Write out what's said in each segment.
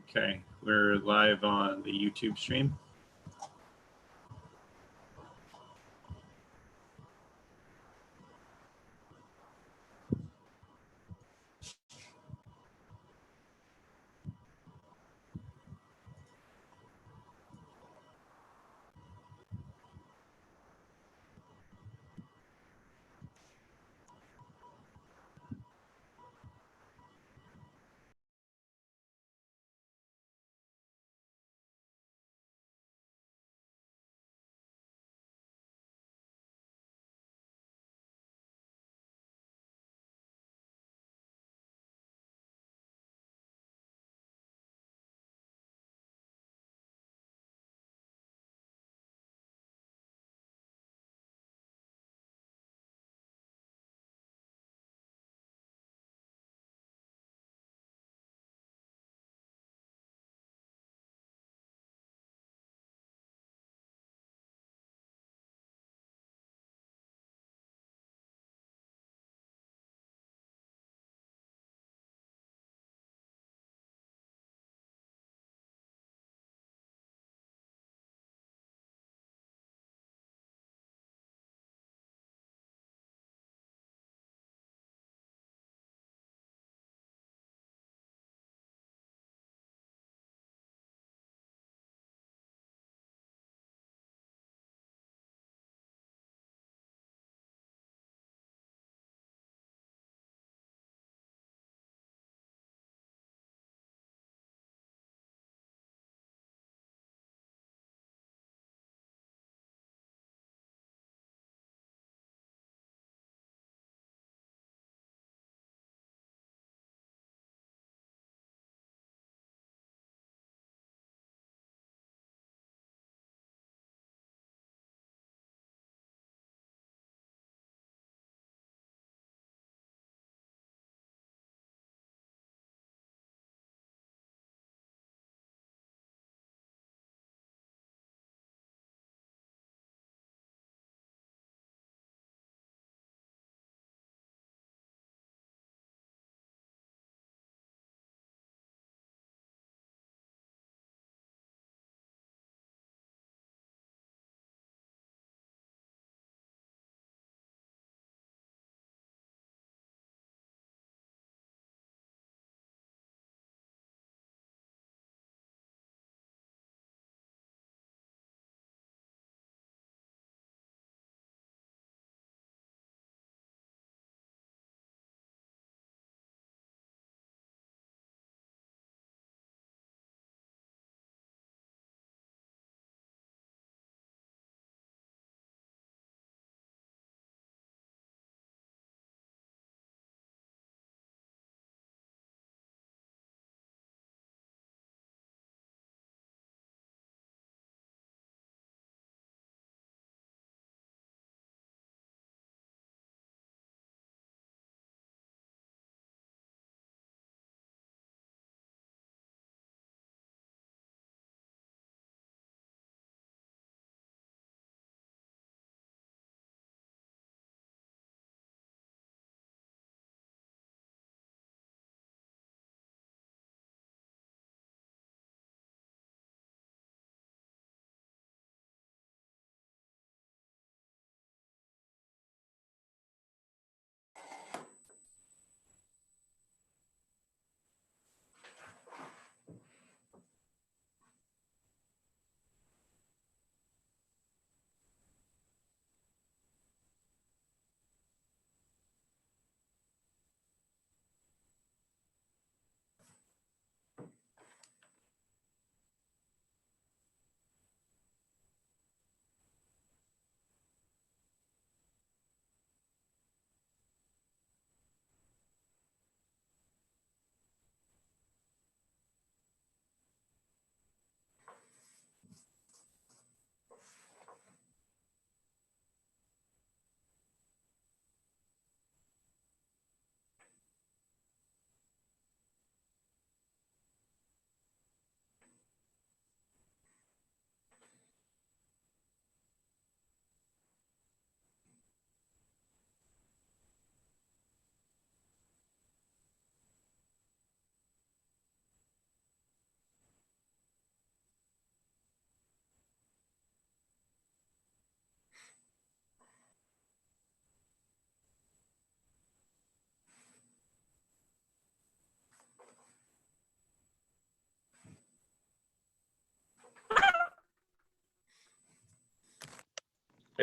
Okay, we're live on the YouTube stream.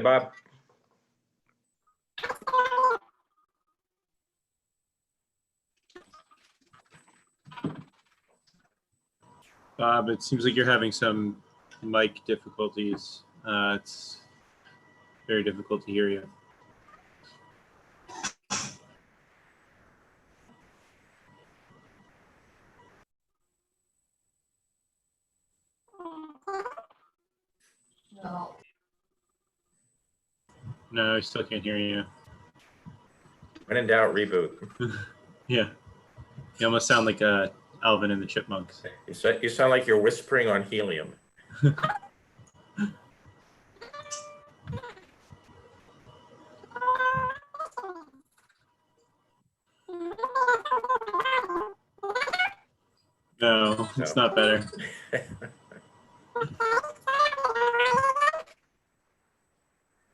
Hey, Bob. Bob, it seems like you're having some mic difficulties. It's very difficult to hear you. No, I still can't hear you. When in doubt, reboot. Yeah, you almost sound like Alvin and the Chipmunks. You sound like you're whispering on helium. No, it's not better.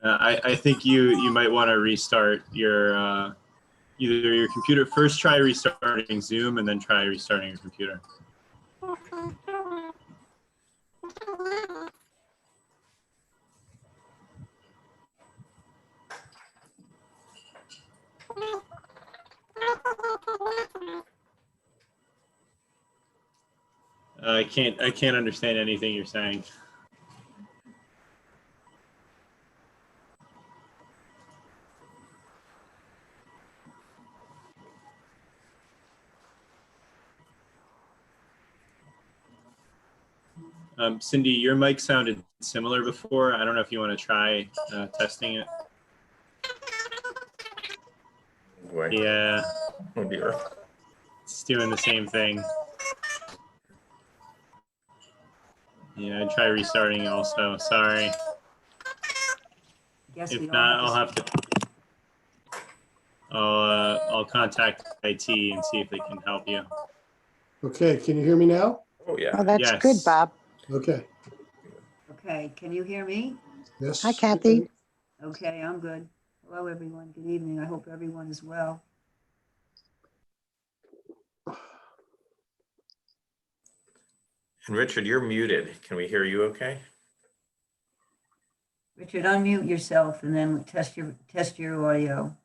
I think you might want to restart your either your computer. First, try restarting Zoom, and then try restarting your computer. I can't understand anything you're saying. Cindy, your mic sounded similar before. I don't know if you want to try testing it. Boy. Yeah, Oh dear. it's doing the same thing. Yeah, I'd try restarting also. Sorry. If not, I'll have to. I'll contact IT and see if they can help you. Okay, can you hear me now? Oh yeah. Oh, that's Yes. good, Bob. Okay, Okay, can you hear me? yes. Hi, Kathy. Okay, I'm good. Hello, everyone. Good evening. I hope everyone is well. And Richard, you're muted. Can we hear you okay? Richard, unmute yourself and then test your audio.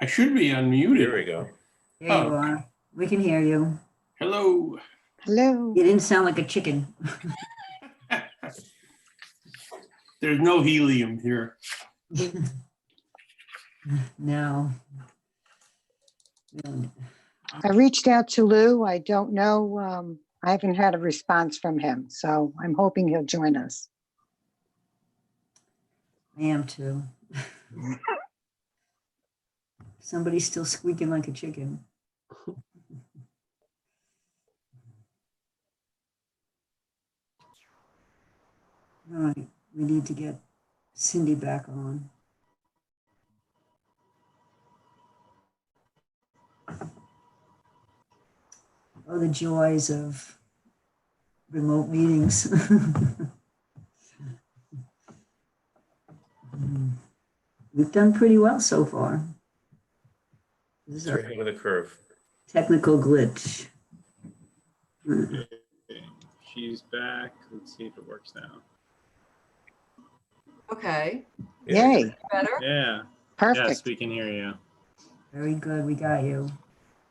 I should be There unmuted. we go. There you Oh. are. We can hear you. Hello. Hello. You didn't sound like a chicken. There's no helium here. No. I reached out to Lou. I don't know. I haven't had a response from him, so I'm hoping he'll join us. I am too. Somebody's still squeaking like a chicken. All right, we need to get Cindy back on. Oh, the joys of remote meetings. We've done pretty well so far. This is You're our ahead of the curve. technical glitch. She's back. Let's see if it works now. Okay, Yay, better. Yeah. Yes, perfect. we can hear you. Very good, we got you.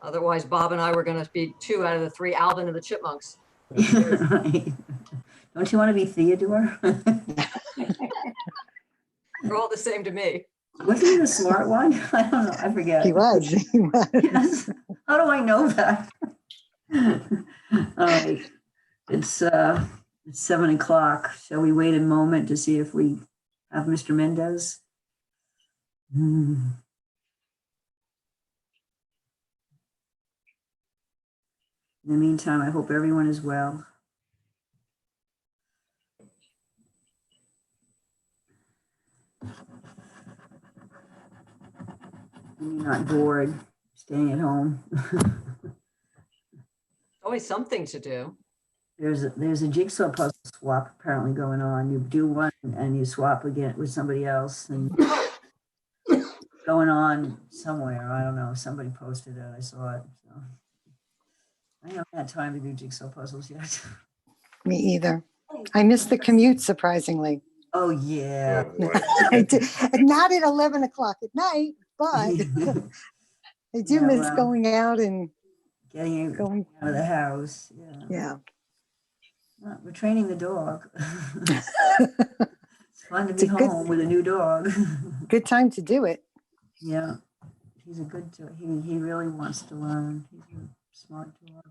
Otherwise, Bob and I were going to be 2 out of the 3 Alvin and the Chipmunks. Right. Don't you want to be Theodore? They're all the same to me. Wasn't he the smart one? I don't know, I forget. He was. He was. Yes. How do I know that? All right, it's 7 o'clock. Shall we wait a moment to see if we have Mr. Mendez? In the meantime, I hope everyone is well. And you're not bored staying at home. Always something to do. There's a jigsaw puzzle swap apparently going on. You do one and you swap again with somebody else and going on somewhere. I don't know. Somebody posted it. I saw it. So. I haven't had time to do jigsaw puzzles yet. Me either. I missed the commute surprisingly. Oh, yeah. Oh, boy. I did, not at 11 o'clock at night, but I do Yeah, miss well. going out and Getting going, out of the house, yeah. yeah. Well, we're training the dog. It's fun to It's be a good- home with a new dog. Good time to do it. Yeah, he's a good dog. He really wants to learn. He's a smart dog.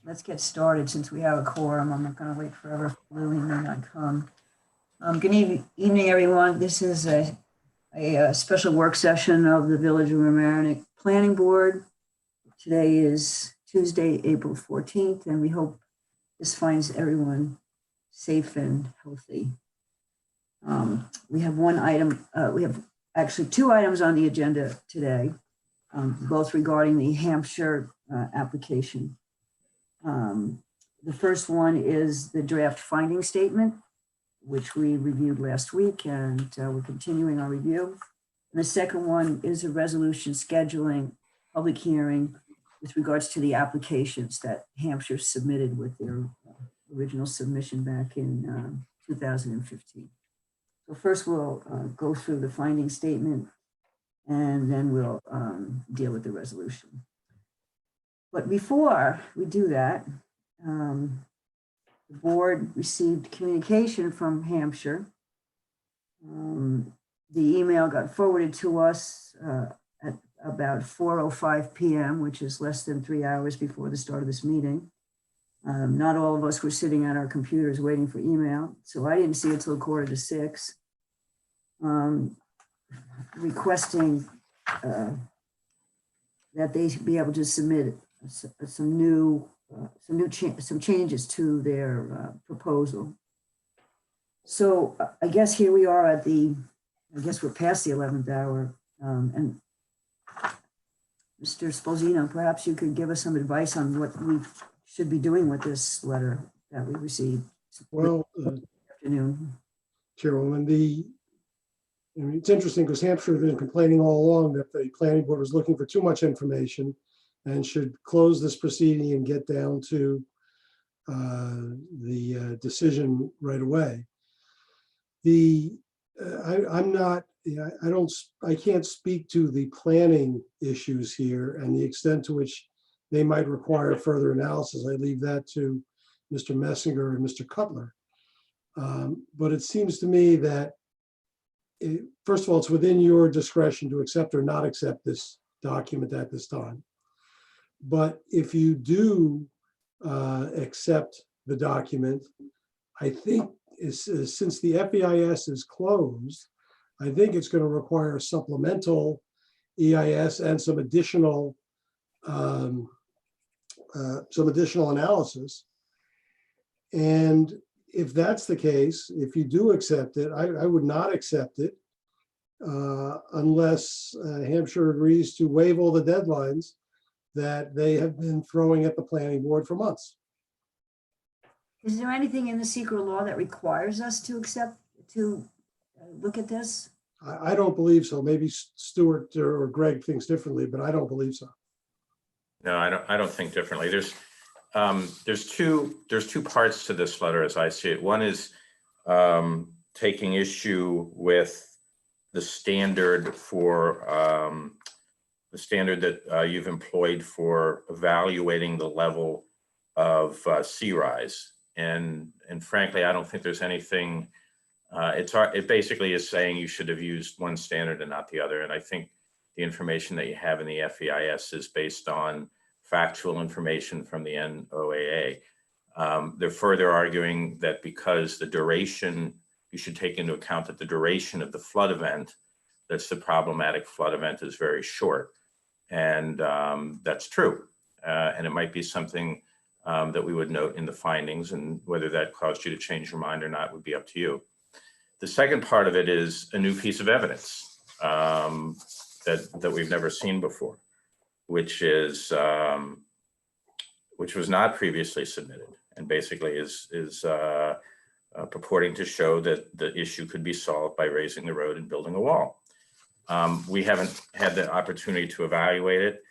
Let's get started since we have a quorum. I'm not going to wait forever for Lou. He may not come. Good evening, everyone. This is a special work session of the Village of Mamaroneck Planning Board. Today is Tuesday, April 14th, and we hope this finds everyone safe and healthy. We have one item, we have actually two items on the agenda today, both regarding the Hampshire application. The first one is the draft finding statement, which we reviewed last week, and we're continuing our review. And the second one is a resolution scheduling public hearing with regards to the applications that Hampshire submitted with their original submission back in 2015. So first we'll go through the finding statement, and then we'll deal with the resolution. But before we do that, the board received communication from Hampshire. The email got forwarded to us at about 4:05 p.m., which is less than 3 hours before the start of this meeting. Not all of us were sitting at our computers waiting for email, so I didn't see it till 5:45, requesting that they be able to submit some changes to their proposal. So I guess here we are at I guess we're past the 11th hour, and Mr. Sposino, perhaps you could give us some advice on what we should be doing with this letter that we received. Well, Afternoon. Chairwoman, it's interesting because Hampshire has been complaining all along that the planning board was looking for too much information and should close this proceeding and get down to the decision right away. I can't speak to the planning issues here and the extent to which they might require further analysis. I leave that to Mr. Messinger and Mr. Cutler. But it seems to me that, first of all, it's within your discretion to accept or not accept this document at this time. But if you do accept the document, I think since the FEIS is closed, I think it's going to require supplemental EIS and some additional analysis. And if that's the case, if you do accept it, I would not accept it unless Hampshire agrees to waive all the deadlines that they have been throwing at the planning board for months. Is there anything in the secret law that requires us to look at this? I don't believe so. Maybe Stuart or Greg thinks differently, but I don't believe so. No, I don't think differently. There's two parts to this letter as I see it. One is taking issue with the standard that you've employed for evaluating the level of sea rise. And frankly, I don't think there's anything. It basically is saying you should have used one standard and not the other. And I think the information that you have in the FEIS is based on factual information from the NOAA. They're further arguing that because the duration, you should take into account that the duration of the flood event, that's the problematic flood event, is very short. And that's true. And it might be something that we would note in the findings, and whether that caused you to change your mind or not would be up to you. The second part of it is a new piece of evidence that we've never seen before, which was not previously submitted, and basically is purporting to show that the issue could be solved by raising the road and building a wall. We haven't had the opportunity to evaluate it.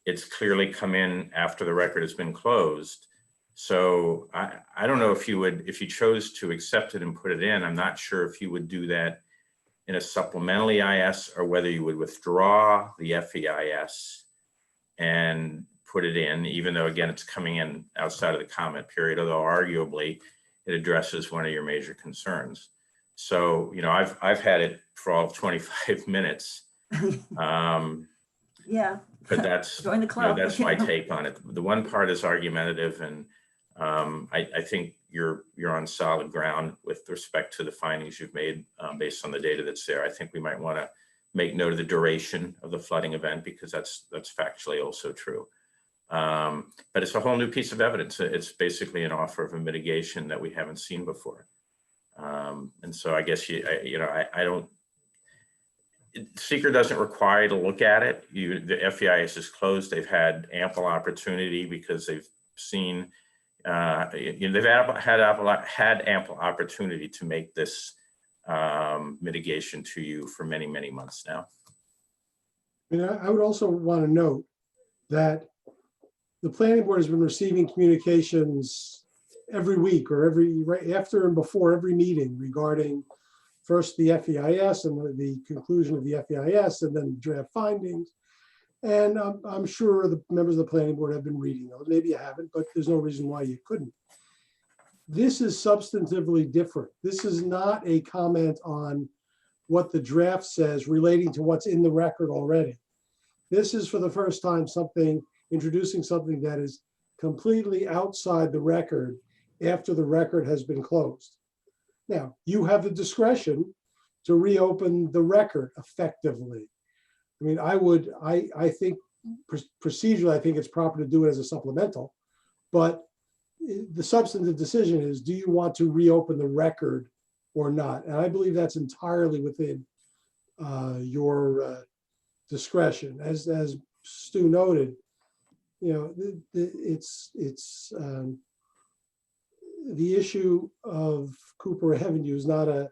it's clearly come in after the record has been closed. So I don't know if you chose to accept it and put it in, I'm not sure if you would do that in a supplemental EIS or whether you would withdraw the FEIS and put it in, even though again, it's coming in outside of the comment period, although arguably it addresses one of your major concerns. So, you know, I've had it for all of 25 minutes. Yeah. But that's, Join the you know, club. that's my take on it. The one part is argumentative, and I think you're on solid ground with respect to the findings you've made based on the data that's there. I think we might want to make note of the duration of the flooding event because that's factually also true. But it's a whole new piece of evidence. It's basically an offer of a mitigation that we haven't seen before. And so I guess I don't. Seeker doesn't require you to look at it. The FEIS is closed. They've had ample opportunity because they've seen, they've had ample opportunity to make this mitigation to you for many, many months now. And I would also want to note that the planning board has been receiving communications every week or right after and before every meeting regarding first the FEIS and the conclusion of the FEIS and then draft findings. And I'm sure the members of the planning board have been reading those. Maybe you haven't, but there's no reason why you couldn't. This is substantively different. This is not a comment on what the draft says relating to what's in the record already. This is for the first time introducing something that is completely outside the record after the record has been closed. Now, you have the discretion to reopen the record effectively. I mean, I think procedurally, I think it's proper to do it as a supplemental, but the substantive decision is, do you want to reopen the record or not? And I believe that's entirely within your discretion. As Stu noted, you know, it's the issue of Cooper Avenue is not a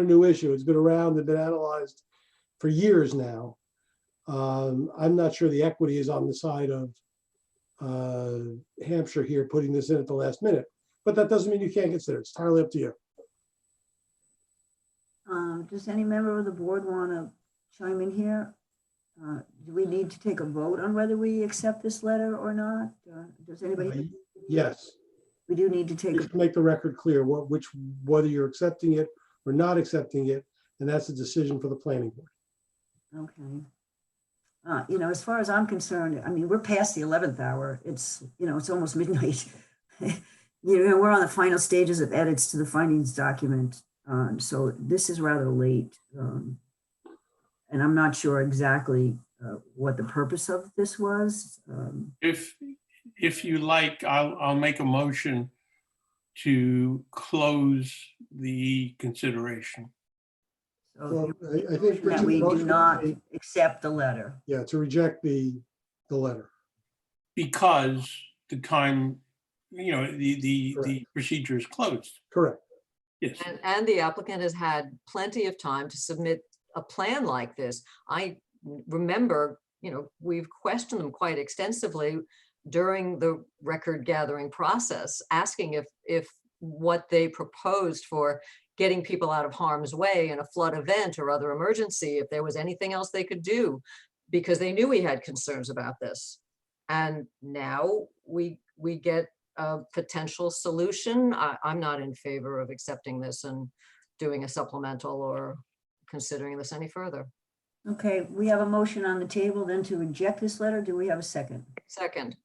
new issue. It's been around and been analyzed for years now. I'm not sure the equity is on the side of Hampshire here putting this in at the last minute, but that doesn't mean you can't consider it. It's entirely up to you. Does any member of the board want to chime in here? Do we need to take a vote on whether we accept this letter or not? Does anybody? Yes. We do need to take. Just to make the record clear, whether you're accepting it or not accepting it, and that's a decision for the planning board. Okay. You know, as far as I'm concerned, I mean, we're past the 11th hour. It's, you know, it's almost midnight. You know, we're on the final stages of edits to the findings document. So this is rather late. And I'm not sure exactly what the purpose of this was. If you like, I'll make a motion to close the consideration. So Well, I think that we do Richard's not motion- accept the letter. Yeah, to reject the letter. Because the time, you know, the Correct. procedure is closed. Correct. Yes. And the applicant has had plenty of time to submit a plan like this. I remember, you know, we've questioned them quite extensively during the record gathering process, asking if what they proposed for getting people out of harm's way in a flood event or other emergency, if there was anything else they could do, because they knew we had concerns about this. And now we get a potential solution. I'm not in favor of accepting this and doing a supplemental or considering this any further. Okay, we have a motion on the table then to reject this letter. Do we have a second? Second,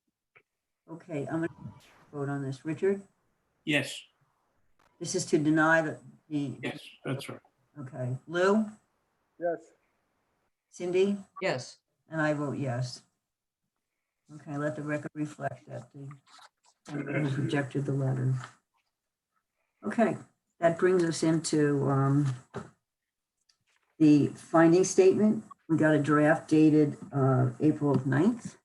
Okay, I'm gonna vote on this. Richard, Yes. this is to deny the, Yes, that's right. okay. Lou, Yes. Cindy, yes. and I vote yes. Okay, let the record reflect that the planning board rejected the letter. Okay, that brings us into the finding statement. We got a draft dated April 9th.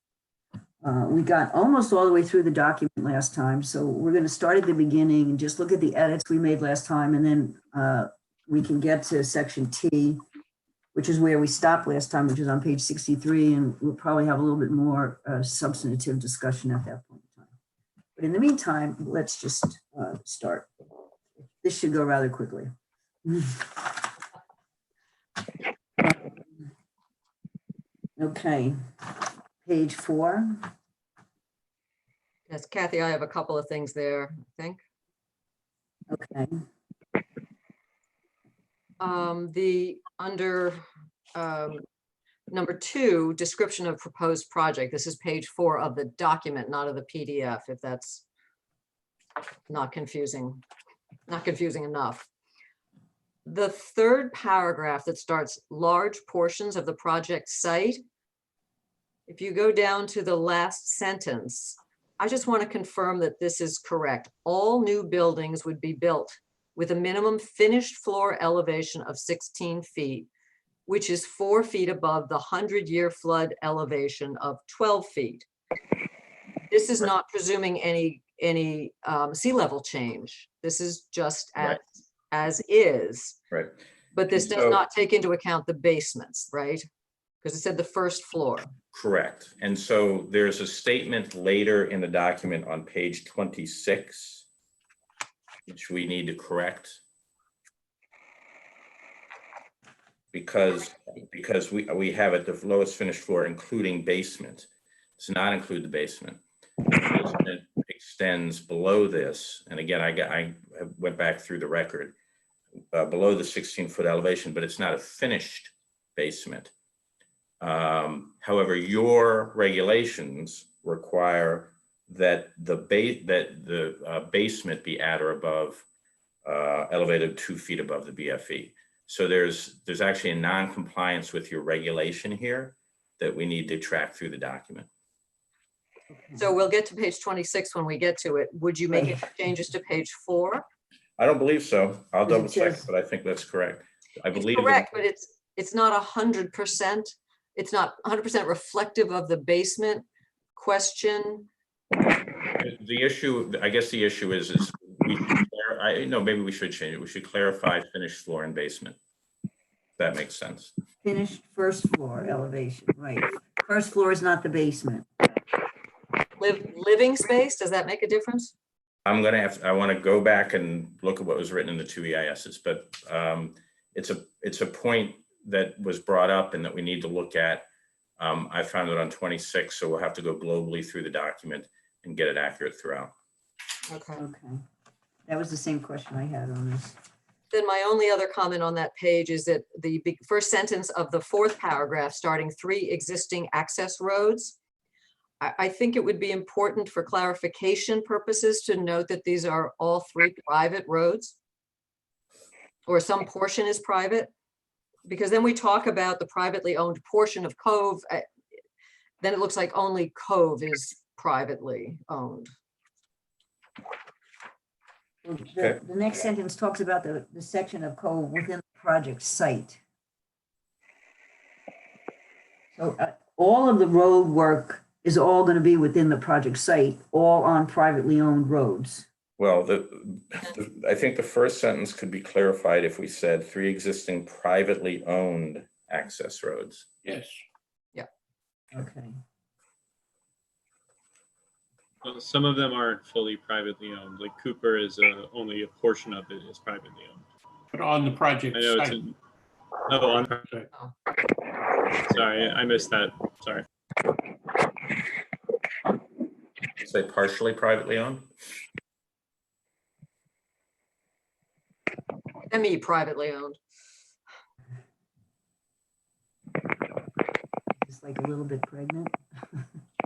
We got almost all the way through the document last time, so we're going to start at the beginning and just look at the edits we made last time, and then we can get to section T, which is where we stopped last time, which is on page 63, and we'll probably have a little bit more substantive discussion at that point in time. But in the meantime, let's just start. This should go rather quickly. Okay, page 4. Yes, Kathy, I have a couple of things there, I think. Okay, Under number 2, description of proposed project. This is page 4 of the document, not of the PDF, if that's not confusing enough. The 3rd paragraph that starts large portions of the project site. If you go down to the last sentence, I just want to confirm that this is correct. All new buildings would be built with a minimum finished floor elevation of 16 feet, which is 4 feet above the 100-year flood elevation of 12 feet. This is not presuming any sea level change. This is just as is. Right. But this does So- not take into account the basements, right? Because it said the first floor. Correct. And so there's a statement later in the document on page 26, which we need to correct. Because we have at the lowest finished floor, including basement. Does not include the basement. The basement extends below this. And again, I went back through the record, below the 16-foot elevation, but it's not a finished basement. However, your regulations require that the basement be at or above, elevated 2 feet above the BFE. So there's actually a non-compliance with your regulation here that we need to track through the document. So we'll get to page 26 when we get to it. Would you make any changes to page 4? I don't believe so. I'll Because it double check, says- but I think that's correct. I It's believe. correct, but it's not 100%. It's not 100% reflective of the basement question. The issue, I guess the issue is maybe we should change it. We should clarify finished floor and basement. That makes sense. finished first floor elevation, right. First floor is not the basement. Living space, does that make a difference? I want to go back and look at what was written in the 2 EISs, but it's a point that was brought up and that we need to look at. I found it on 26, so we'll have to go globally through the document and get it accurate throughout. Okay. Okay. That was the same question I had on this. Then my only other comment on that page is that the first sentence of the 4th paragraph, starting 3 existing access roads. I think it would be important for clarification purposes to note that these are all 3 private roads, or some portion is private, because then we talk about the privately owned portion of Cove. Then it looks like only Cove is privately owned. The next sentence talks about the section of Cove within the project site. So all of the road work is all going to be within the project site, all on privately owned roads. Well, I think the first sentence could be clarified if we said 3 existing privately owned access roads. Yes. Okay. Well, some of them aren't fully privately owned. Like Cooper is only a portion of it is privately owned. But on the project I know it's site. in. Oh, sorry, I missed that. Sorry. Say partially privately owned? Semi-privately owned. It's like a little bit pregnant.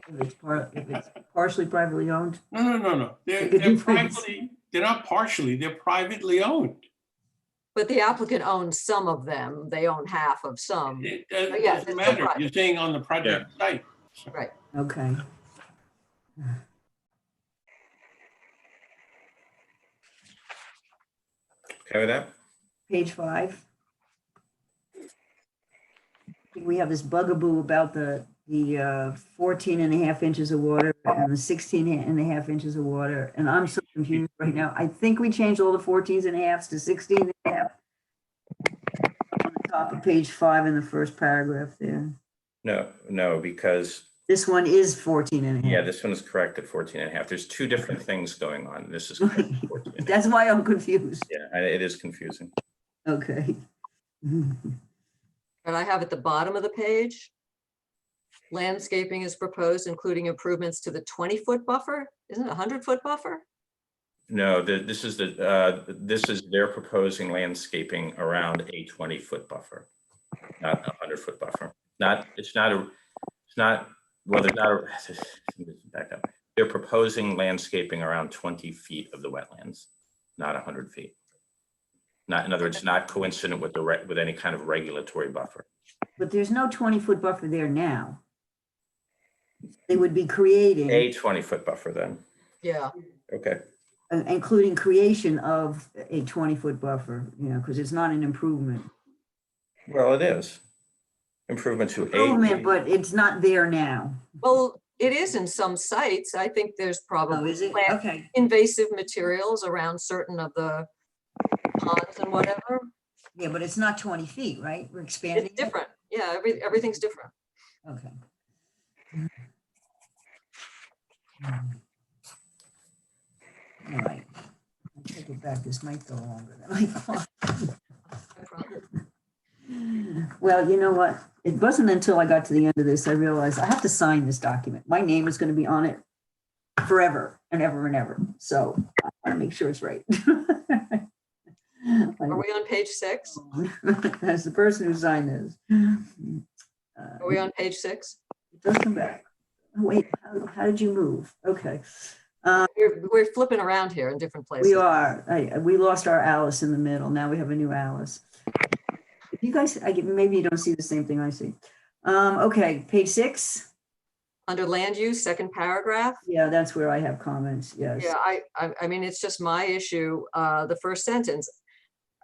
If it's partially privately owned. No. Make a They're difference. privately, they're not partially, they're privately owned. But the applicant owns some of them. They own half of some. It yeah, doesn't it's still matter. private. You're saying on the project site. Right. Okay. Okay with that? Page 5. We have this bugaboo about the 14 and a half inches of water and the 16 and a half inches of water. And I'm so confused right now. I think we changed all the 14s and a halves to 16 and a half on the top of page 5 in the first paragraph there. No, because, This one is 14 and a half. yeah, this one is correct at 14 and a half. There's two different things going on. This is correct at 14 and a half. That's why I'm confused. Yeah, it is confusing. Okay. And I have at the bottom of the page, landscaping is proposed, including improvements to the 20-foot buffer. Isn't it a 100-foot buffer? No, this is they're proposing landscaping around a 20-foot buffer, not a 100-foot buffer. Back up. They're proposing landscaping around 20 feet of the wetlands, not 100 feet. Not, in other words, not coincident with with any kind of regulatory buffer. But there's no 20-foot buffer there now. They would be creating, A 20-foot buffer then. Yeah, Okay. including creation of a 20-foot buffer, you know, because it's not an improvement. Well, it is. Improvement to Improvement, a. but it's not there now. well, it is in some sites. I think there's Oh, probably is it? plant Okay. invasive materials around certain of the ponds and whatever. Yeah, but it's not 20 feet, right? We're expanding. It's different. Yeah, everything's different. Okay. All right. I'll take it back. This might go longer than I thought. No problem. Well, you know what? It wasn't until I got to the end of this, I realized I have to sign this document. My name is going to be on it forever and ever and ever. So I want to make sure it's right. Are we on page 6? As the person who signed this. Are we on page 6? It does come back. Oh, wait, how did you move? Okay. We're flipping around here in different places. We are. We lost our Alice in the middle. Now we have a new Alice. You guys, maybe you don't see the same thing I see. Okay, page 6. Under land use, second paragraph. Yeah, that's where I have comments. Yes. Yeah, I mean, it's just my issue. The first sentence,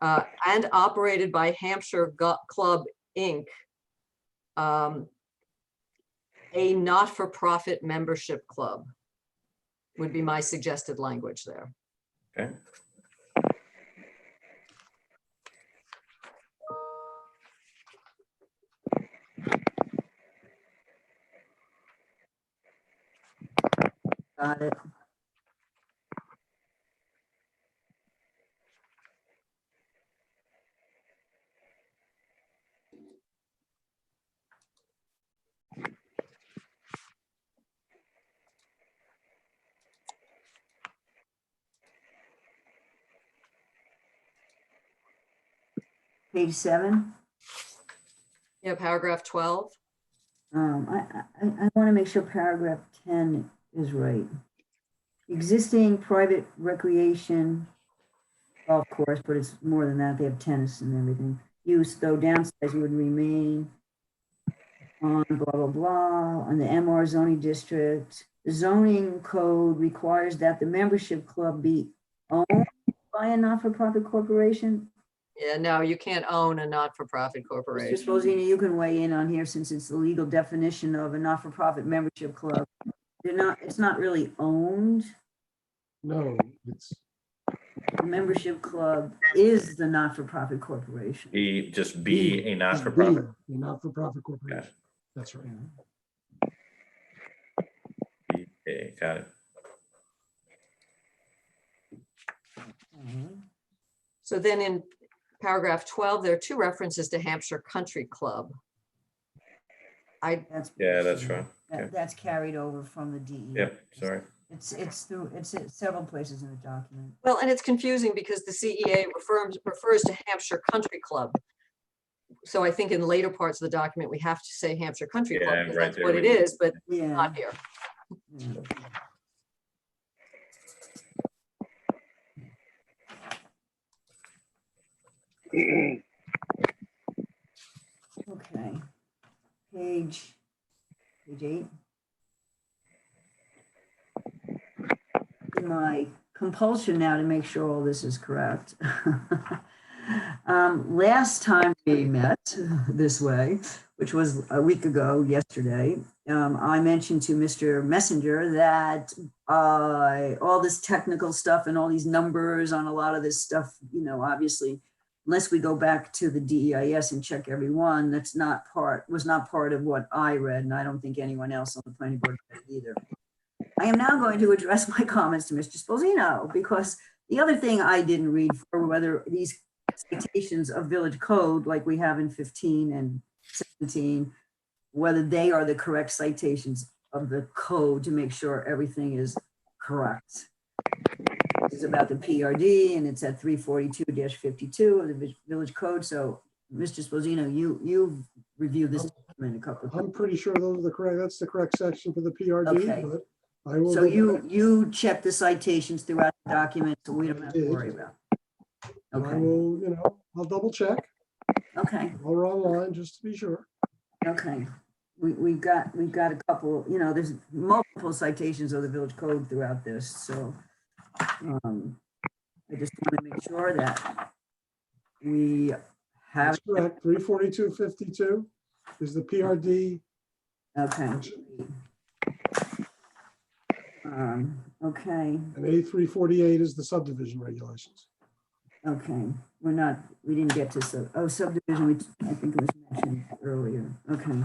and operated by Hampshire Club, Inc. A not-for-profit membership club would be my suggested language there. Okay. Got it. Page 7. Yeah, paragraph 12. I want to make sure paragraph 10 is right. Existing private recreation golf course, but it's more than that. They have tennis and everything. Use, though downsized, would remain on blah, blah, blah, on the MR zoning district. The zoning code requires that the membership club be owned by a not-for-profit corporation. Yeah, no, you can't own a not-for-profit Mr. corporation. Sposini, you can weigh in on here since it's the legal definition of a not-for-profit membership club. It's not really owned. No, it's, The membership club is the not-for-profit corporation. Just be a it's not-for-profit. B, a not-for-profit corporation. That's right. Okay, got it. So then in paragraph 12, there are 2 references to Hampshire Country Club. That's right. That's carried over from the DE. Yep, sorry. It's in several places in the document. Well, and it's confusing because the CEA refers to Hampshire Country Club. So I think in later parts of the document, we have to say Hampshire Country Club, Yeah, because right that's there what we it do. is, but Yeah. not here. Yeah. Okay. Page 8. My compulsion now to make sure all this is correct. Last time we met this way, which was a week ago yesterday, I mentioned to Mr. Messenger that all this technical stuff and all these numbers on a lot of this stuff, you know, obviously unless we go back to the DEIS and check every one, was not part of what I read, and I don't think anyone else on the planning board read either. I am now going to address my comments to Mr. Sposino, because the other thing I didn't read for whether these citations of village code, like we have in 15 and 17, whether they are the correct citations of the code to make sure everything is correct. This is about the PRD, and it's at 342-52 of the village code. So, Mr. Sposino, you've reviewed this document a couple of times. I'm pretty sure that's the correct section for the Okay. PRD, but I will. So go back. you check the citations throughout the document, so we don't have to worry about. I Okay, will, I'll double check. okay, I'll run line just to be sure. okay. We've got a couple, there's multiple citations of the village code throughout this, so I just want to make sure that we have, That's correct. 34252 is the PRD. okay. Okay, And A348 is the subdivision regulations. okay. We didn't get to, subdivision, which I think it was mentioned earlier. Okay.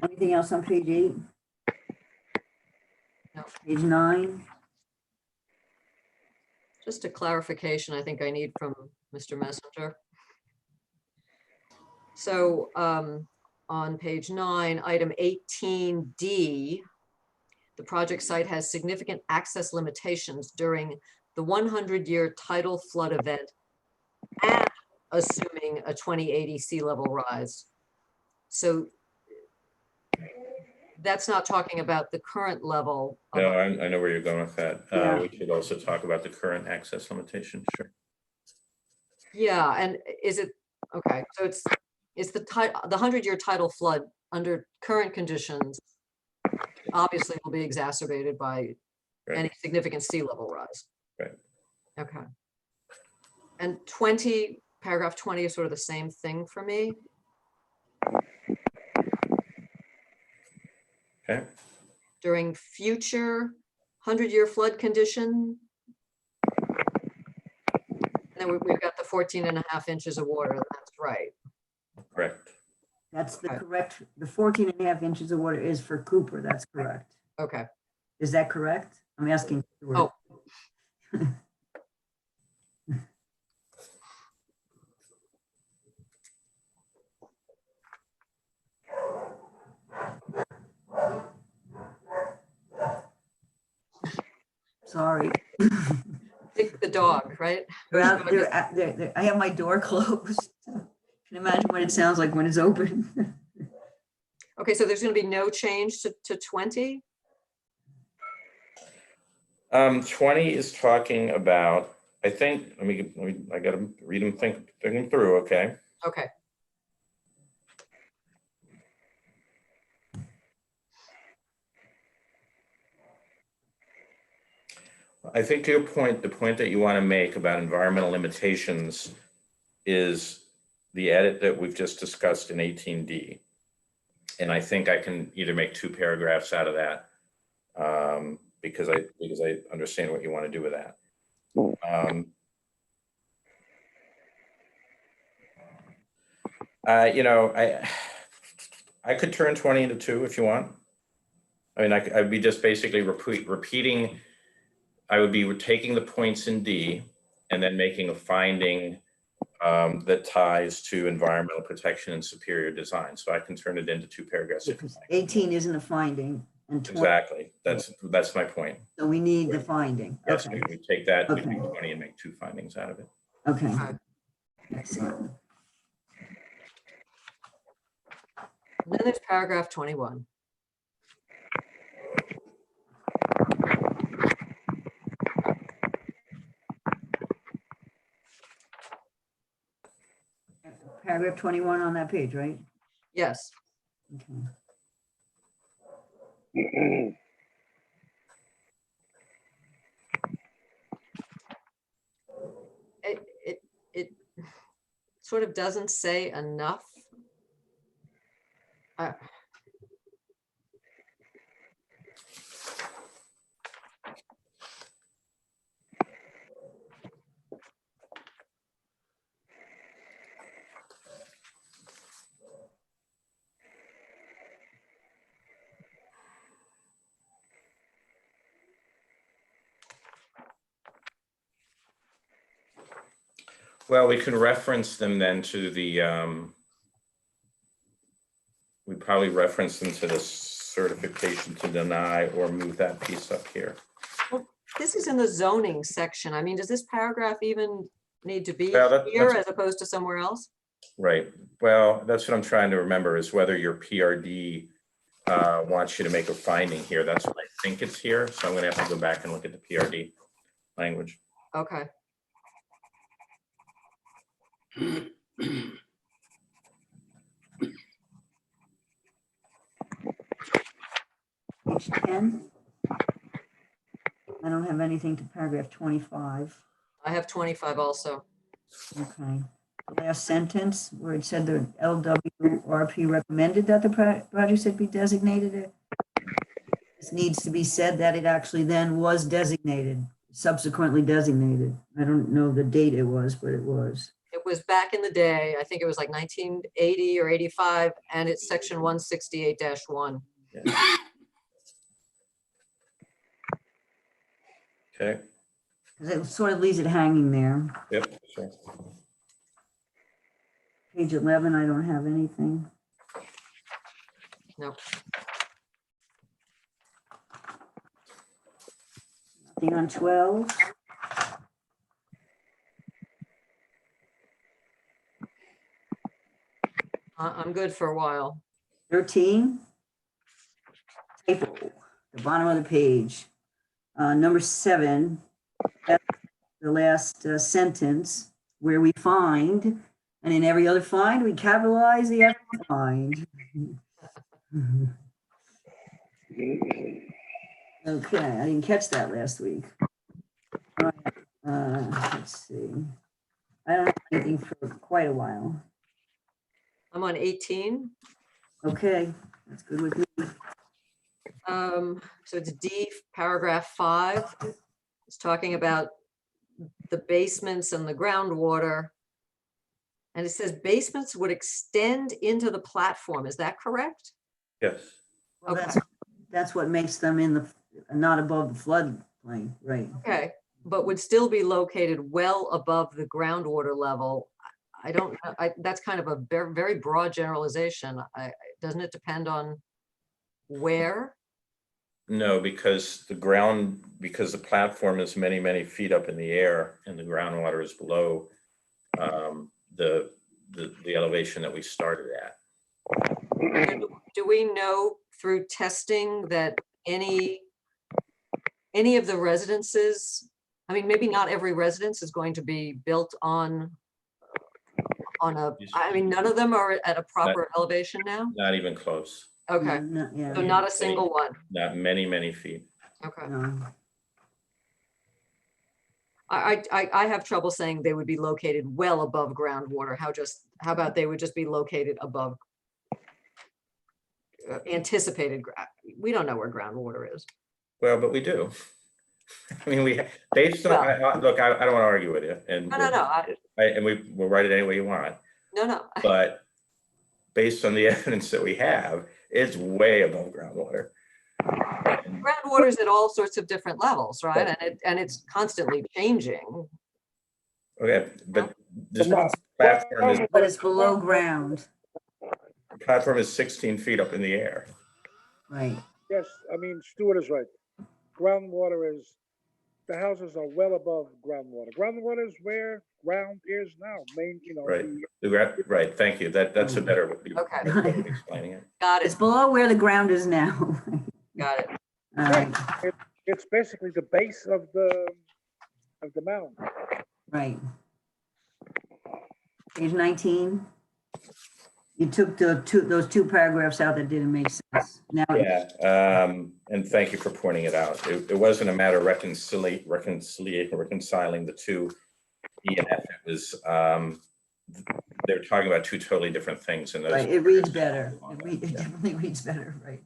Anything else on page 8? No. Page 9? Just a clarification I think I need from Mr. Messenger. So on page 9, item 18D, the project site has significant access limitations during the 100-year tidal flood event and assuming a 2080 sea level rise. So that's not talking about the current level. No, I know where you're going with that. Yeah. We should also talk about the current access limitation, sure. Yeah, and is it, okay, so it's the 100-year tidal flood under current conditions obviously will be exacerbated by Right. any significant sea level rise. Right. Okay. And paragraph 20 is sort of the same thing for me. Okay, During future 100-year flood condition. And then we've got the 14.5 inches of water, that's right. correct. That's the Okay. correct, the 14.5 inches of water is for Cooper, that's correct. Okay, Is that correct? I'm asking. Oh. Sorry. Pick the dog, right? I have my door closed. Can imagine what it sounds like when it's open. Okay, so there's gonna be no change to 20? 20 is talking about, I think, I gotta read them, think them through, okay? Okay, I think to your point, the point that you want to make about environmental limitations is the edit that we've just discussed in 18D. And I think I can either make 2 paragraphs out of that because I understand what you want to do with that. I could turn 20 into 2 if you want. I mean, I'd be just basically repeating. I would be taking the points in D and then making a finding that ties to environmental protection and superior design. So I can turn it into 2 paragraphs. If you like. 18 isn't a finding and 20, Exactly. That's my point. so we need the finding. Yes, Okay, we take that, we Okay. do 20 and make 2 findings out of it. okay. Okay. Excellent. and then there's paragraph 21. Paragraph 21 on that page, right? Yes, Okay. it sort of doesn't say enough. Well, we can reference them then to the, we probably reference them to the certification to deny or move that piece up here. This is in the zoning section. I mean, does this paragraph even need to be Well, here that's- as opposed to somewhere else? Right. Well, that's what I'm trying to remember is whether your PRD wants you to make a finding here. That's what I think it's here. So I'm going to have to go back and look at the PRD language. Okay. Page 10. I don't have anything to paragraph 25. I have 25 also. Okay. The last sentence where it said the LWRP recommended that the project should be designated. This needs to be said that it actually then was designated, subsequently designated. I don't know the date it was, but it was. It was back in the day, I think it was like 1980 or 85, and it's section 168-1. Okay. Because it sort of leaves it hanging there. Yep. Sure. Page 11, I don't have anything. Nope. Nothing on 12. I'm good for a while. 13. Typo, the bottom of the page. Number 7, that's the last sentence where we find, and in every other find, we capitalize the F find. Okay, I didn't catch that last week. All right, let's see. I don't have anything for quite a while. I'm on 18. Okay, that's good with me. So it's D, paragraph 5. It's talking about the basements and the groundwater. And it says basements would extend into the platform. Is that correct? Yes. Well, Okay. that's what makes them in the, not above the floodplain, right? Okay, but would still be located well above the groundwater level. I don't, that's kind of a very, very broad generalization. Doesn't it depend on where? No, because the platform is many, many feet up in the air and the groundwater is below the elevation that we started at. Do we know through testing that any of the residences, I mean, maybe not every residence is going to be built on I mean, none of them are at a proper elevation now? Not even close. Okay, Yeah. so not a single one. Not many, many feet. Okay. No. I have trouble saying they would be located well above groundwater. How about they would just be located above anticipated, we don't know where groundwater is. Well, but we do. I mean, based on, look, I don't want to argue with you, and No, we'll write it any way you want, no. but based on the evidence that we have, it's way above groundwater. Groundwater is at all sorts of different levels, right? And it's constantly changing. Okay, but this platform But it's below ground, is 16 feet up in the air. right? Yes, I mean, Stuart is right. Groundwater is, the houses are well above groundwater. Groundwater is where ground is now, Right. Right, thank you. That's a better way Okay. of explaining it. Got It's it, below where the ground is now. got it. All right, It's basically the base of the mound. right. Page 19. You took those two paragraphs out that didn't make sense. Now, Yeah, and thank you for pointing it out. It wasn't a matter of reconciling the two E and F. It was, they're talking about two totally different things. And those right, it reads better. It definitely reads better, right?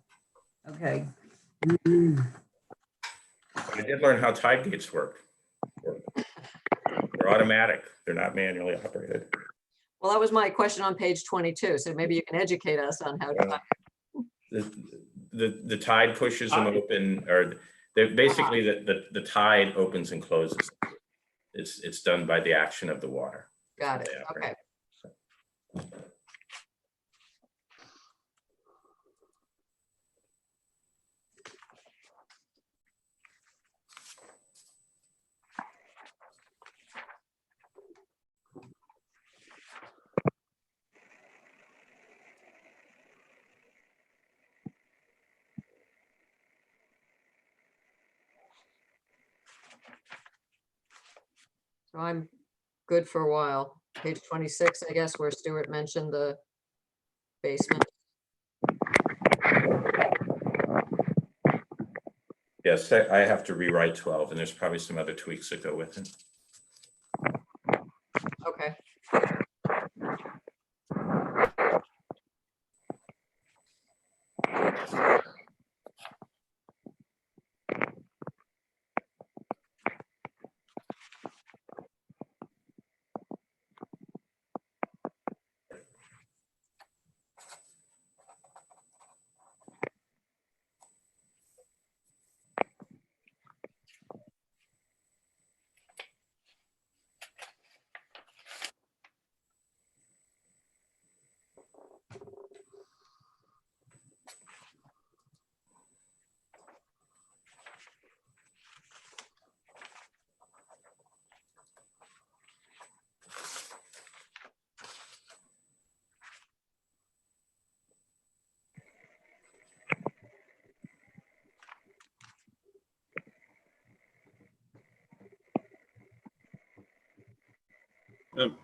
Okay. I did learn how tide gates work. They're automatic. They're not manually operated. Well, that was my question on page 22, so maybe you can educate us on how to. The tide pushes them open, or they're basically the tide opens and closes. It's done by the action of the water. got it. they Okay. operate. So I'm good for a while. Page 26, I guess, where Stuart mentioned the basement. Yes, I have to rewrite 12, and there's probably some other tweaks that go with it. Okay.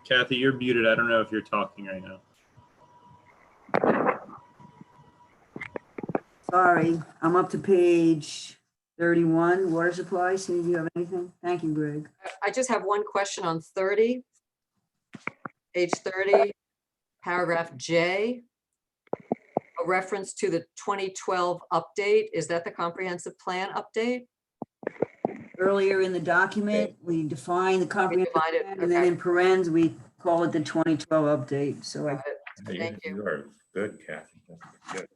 Kathy, you're muted. I don't know if you're talking right now. Sorry, I'm up to page 31, water supply. See, do you have anything? Thank you, Greg. I just have one question on 30. Page 30, paragraph J. A reference to the 2012 update. Is that the comprehensive plan update? Earlier in the document, we define the comprehensive defined it, plan, and then okay. in parens, we call it the 2012 update. So Got it. Thank you. You are good, Kathy. Good.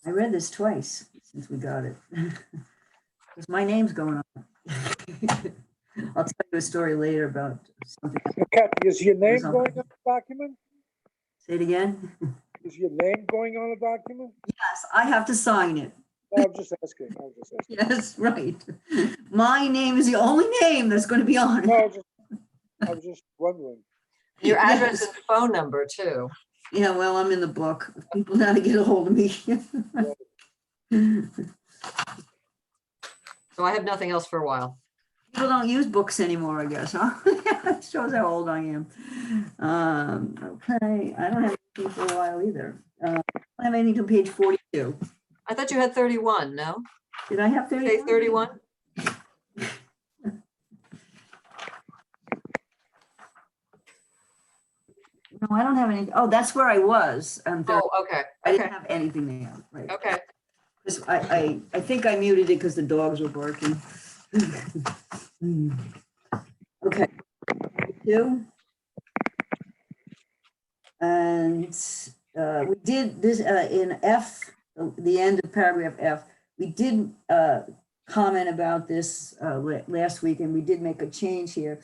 I read this twice since we got it. Because my name's going on. I'll tell you a story later about something. Kathy, is your name Yes, going on the document? Say it again? Is your name going on the document? Yes, I have to sign it. No, I'm just asking. I was just asking. Yes, right. My name is the only name that's going to be on No, it. I was just wondering. Your address Yes. and phone number too. Yeah, well, I'm in the book. If people know how to get a hold of me. So I have nothing else for a while. People don't use books anymore, I guess, huh? It shows how old I am. Okay, I don't have anything for a while either. I don't have anything till page 42. I thought you had 31, no? Did I have Say 31? 31? No, I don't have any. Oh, that's where I was. Oh, okay, I didn't okay, have anything there, right? okay. 'Cause I think I muted it because the dogs were barking. Okay. 2. And we did this in F, the end of paragraph F. We did comment about this last week, and we did make a change here.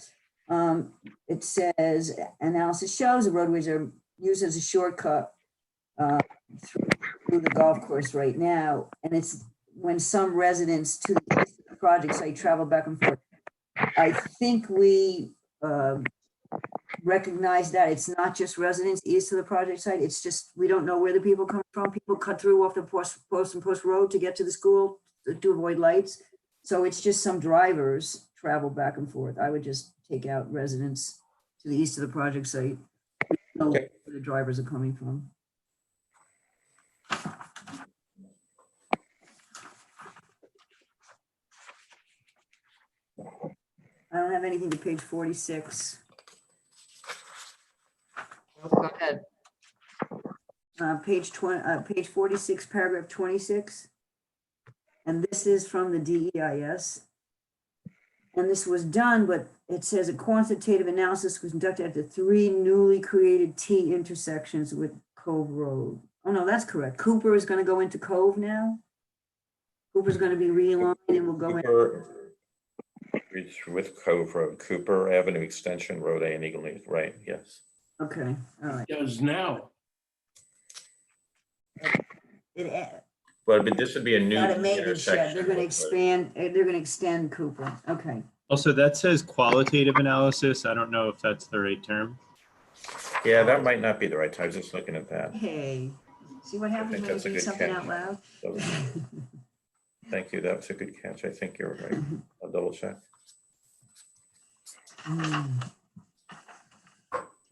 It says, analysis shows the roadways are used as a shortcut through the golf course right now. And it's when some residents to the east of the project site travel back and forth. I think we recognize that it's not just residents east of the project site. It's just, we don't know where the people come from. People cut through off the post road to get to the school to avoid lights. So it's just some drivers travel back and forth. I would just take out residents to the east of the project site. We don't know where the drivers are coming from. I don't have anything to page 46. Go ahead. Page 46, paragraph 26. And this is from the DEIS. And this was done, but it says a quantitative analysis was conducted at the 3 newly created T intersections with Cove Road. Oh, no, that's correct. Cooper is going to go into Cove now. Cooper's going to be realigned and will go in. Reach with Cove Road, Cooper Avenue Extension, Road A and Eagle News, right, yes. Okay, all right. Does now. But this would be a new Got a maintenance shed. They're intersection. gonna expand, they're gonna extend Cooper. Okay. Also, that says qualitative analysis. I don't know if that's the right term. Yeah, that might not be the right time. I was just looking at that. Hey, see what happens think when you that's a do good something catch. out loud? Thank you, that was a good catch. I think you're right. I'll double check.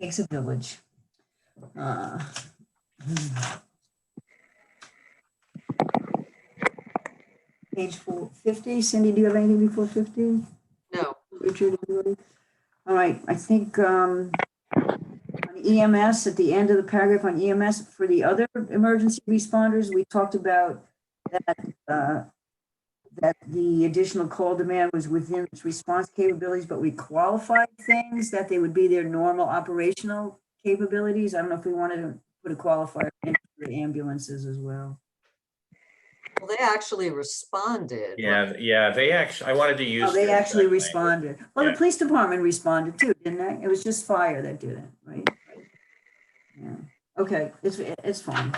Takes a village. Page 450. Cindy, do you have anything before 50? No, Richard, anybody? All right, I think on EMS, at the end of the paragraph on EMS, for the other emergency responders, we talked about that that the additional call demand was within its response capabilities, but we qualified things that they would be their normal operational capabilities. I don't know if we wanted to put a qualifier in for the ambulances as well. well, they actually responded. Yeah, they actually, I wanted to use. Oh, they their actually exact language. responded. Well, the Yeah. police department responded too, didn't they? It was just fire that did it, right? Yeah, okay, it's fine.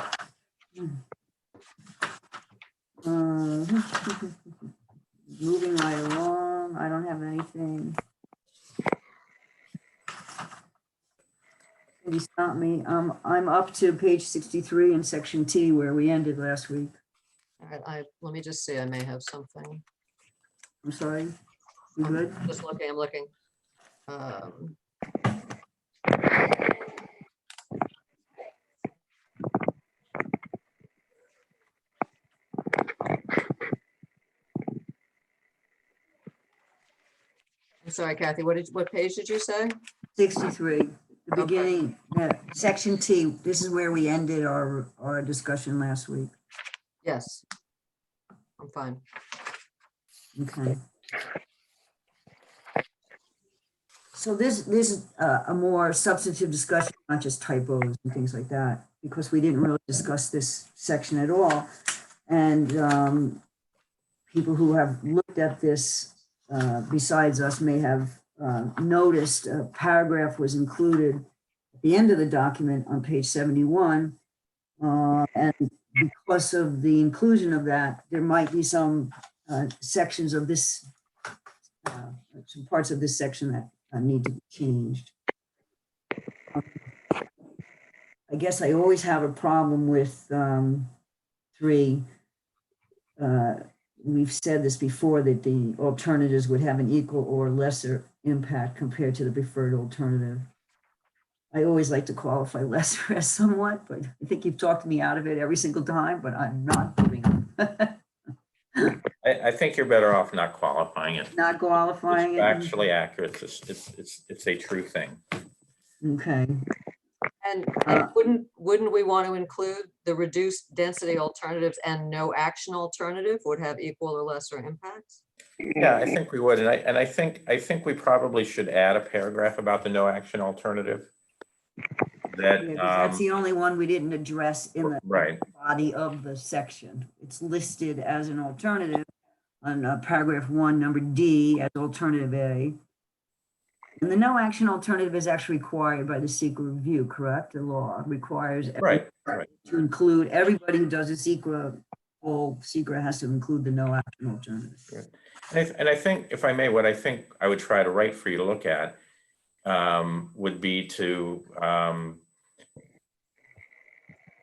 Moving right along, I don't have anything. Can you stop me? I'm up to page 63 in section T where we ended last week. All right, let me just see, I may have something. I'm sorry. You good? Just looking, I'm looking. Um, I'm sorry, Kathy, what page did you say? 63, the Okay. beginning, section T. This is where we ended our discussion last week. Yes. I'm fine. Okay. So this is a more substantive discussion, not just typos and things like that, because we didn't really discuss this section at all. And people who have looked at this besides us may have noticed a paragraph was included at the end of the document on page 71. And because of the inclusion of that, there might be some sections of this, some parts of this section that need to be changed. I guess I always have a problem with 3. We've said this before, that the alternatives would have an equal or lesser impact compared to the preferred alternative. I always like to qualify lesser as somewhat, but I think you've talked me out of it every single time, but I'm not doing it. I think you're better off not qualifying it. Not qualifying It's it. actually accurate. It's a true thing. Okay. And wouldn't we want to include the reduced density alternatives and no action alternative would have equal or lesser impacts? Yeah, I think we would. And I think we probably should add a paragraph about the no action alternative. That, Yeah, 'cause that's the only one we didn't address in the right. body of the section. It's listed as an alternative on paragraph 1, number D, as alternative A. And the no action alternative is actually required by the secret review, correct? The law requires Right. to include everybody who does a secret. All secret has to include the no action alternative. And I think, if I may, what I think I would try to write for you to look at would be to,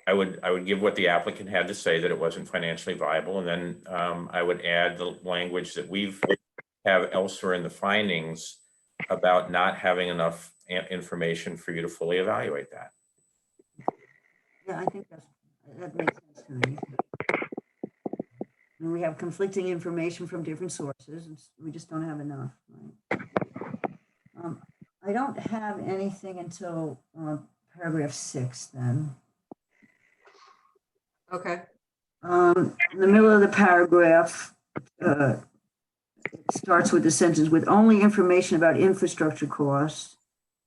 I would give what the applicant had to say, that it wasn't financially viable. And then I would add the language that we've have elsewhere in the findings about not having enough information for you to fully evaluate that. Yeah, I think that makes sense to me. And we have conflicting information from different sources, and we just don't have enough, right? I don't have anything until paragraph 6 then. Okay, In the middle of the paragraph, it starts with the sentence, with only information about infrastructure costs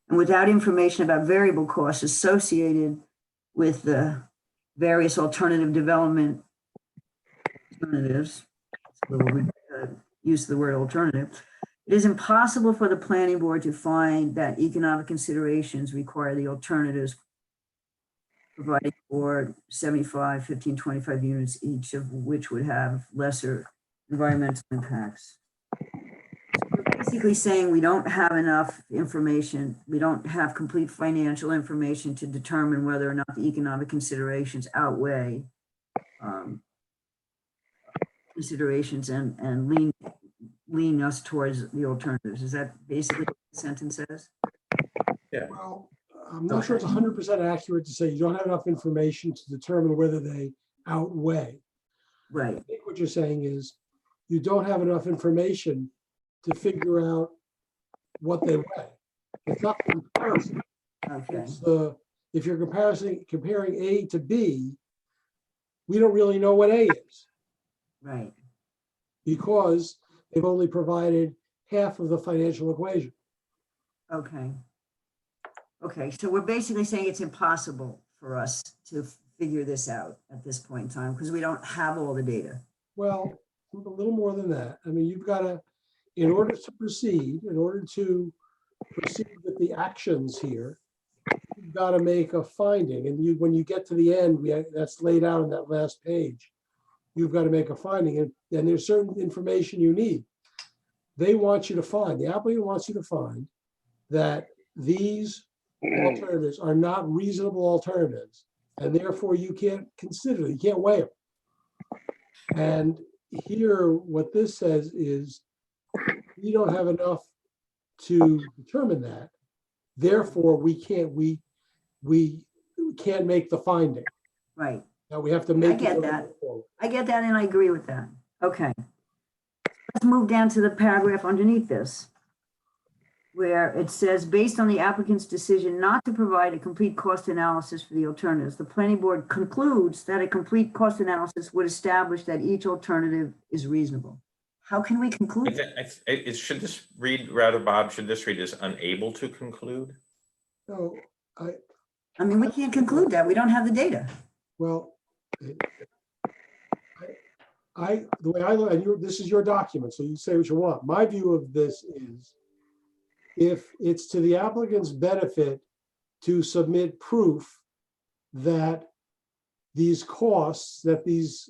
and without information about variable costs associated with the various alternative development alternatives. Use the word alternative. It is impossible for the planning board to find that economic considerations require the alternatives providing for 75, 15, 25 units, each of which would have lesser environmental impacts. We're basically saying we don't have enough information, we don't have complete financial information to determine whether or not the economic considerations outweigh considerations and lean us towards the alternatives. Is that basically what the sentence says? Well, I'm not sure it's 100% accurate to say you don't have enough information to determine whether they outweigh. Right, I think what you're saying is you don't have enough information to figure out what they weigh. It's not the comparison. okay, It's if you're comparing A to B, we don't really know what A is right. because they've only provided half of the financial equation. Okay. Okay, so we're basically saying it's impossible for us to figure this out at this point in time because we don't have all the data. Well, a little more than that. I mean, you've got to, in order to proceed with the actions here, you've got to make a finding. And when you get to the end, that's laid out on that last page. You've got to make a finding, and there's certain information you need. They want you to find, the applicant wants you to find that these alternatives are not reasonable alternatives, and therefore you can't consider them, you can't weigh them. And here, what this says is, we don't have enough to determine that. Therefore, we can't make the finding. Right. Now we have to make. I get that. I get that and I agree with that. Okay. Let's move down to the paragraph underneath this, where it says, based on the applicant's decision not to provide a complete cost analysis for the alternatives, the planning board concludes that a complete cost analysis would establish that each alternative is reasonable. How can we conclude that? Should this read, rather, Bob, should this read as unable to conclude? No, I mean, we can't conclude that. We don't have the data. well, the way I look, and this is your document, so you say what you want. My view of this is, if it's to the applicant's benefit to submit proof that these costs, that these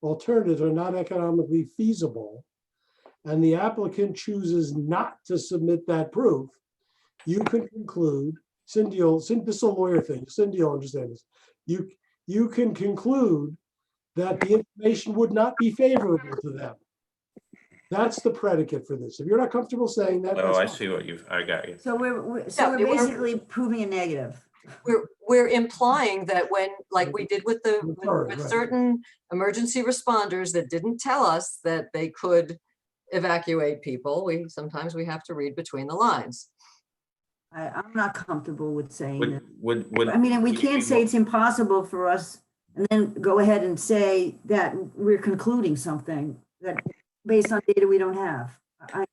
alternatives are not economically feasible, and the applicant chooses not to submit that proof, you can conclude, Cindy, this is a lawyer thing, Cindy will understand this. You can conclude that the information would not be favorable to them. That's the predicate for this. If you're not comfortable saying that. Oh, that's I fine. see what I got you. So we're Yeah, basically proving a negative. We're implying that when, like we did with Right. certain emergency responders that didn't tell us that they could evacuate people, sometimes we have to read between the lines. I'm not comfortable with saying that. Would I mean, and we would you can't be say mo- it's impossible for us and then go ahead and say that we're concluding something that based on data we don't have.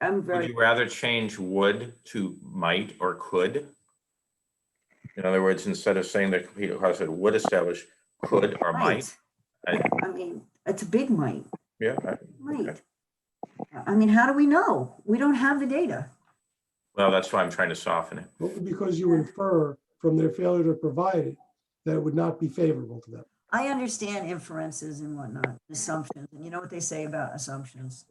I'm Would very, you rather change would to might or could? In other words, instead of saying the complete cost, it would establish could or might. might. I mean, it's a big might. Yeah. Might. I mean, how do we know? We don't have the data. Well, that's why I'm trying to soften it. Because you infer from their failure to provide it, that it would not be favorable to them. I understand inferences and whatnot, assumptions, and you know what they say about assumptions.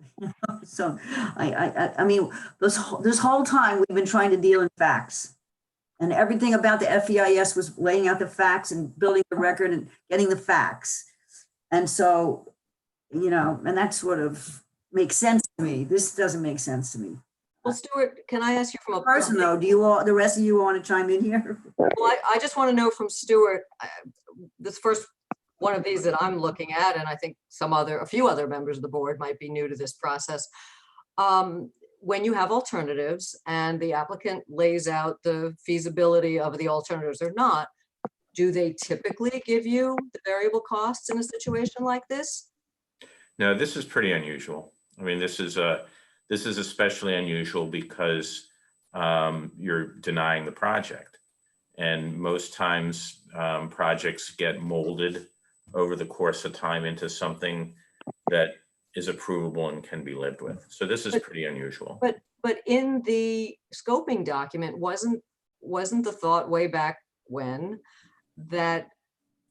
So I mean, this whole time we've been trying to deal in facts. And everything about the FEIS was laying out the facts and building the record and getting the facts. And so, you know, and that sort of makes sense to me. This doesn't make sense to me. Well, Stuart, can I ask you from a Person though, do you all, the rest of you want to chime in here? Well, I just want to know from Stuart, this first one of these that I'm looking at, and I think a few other members of the board might be new to this process. When you have alternatives and the applicant lays out the feasibility of the alternatives or not, do they typically give you the variable costs in a situation like this? No, this is pretty unusual. I mean, this is especially unusual because you're denying the project. And most times projects get molded over the course of time into something that is approvable and can be lived with. So this is But- pretty unusual. But in the scoping document, wasn't the thought way back when that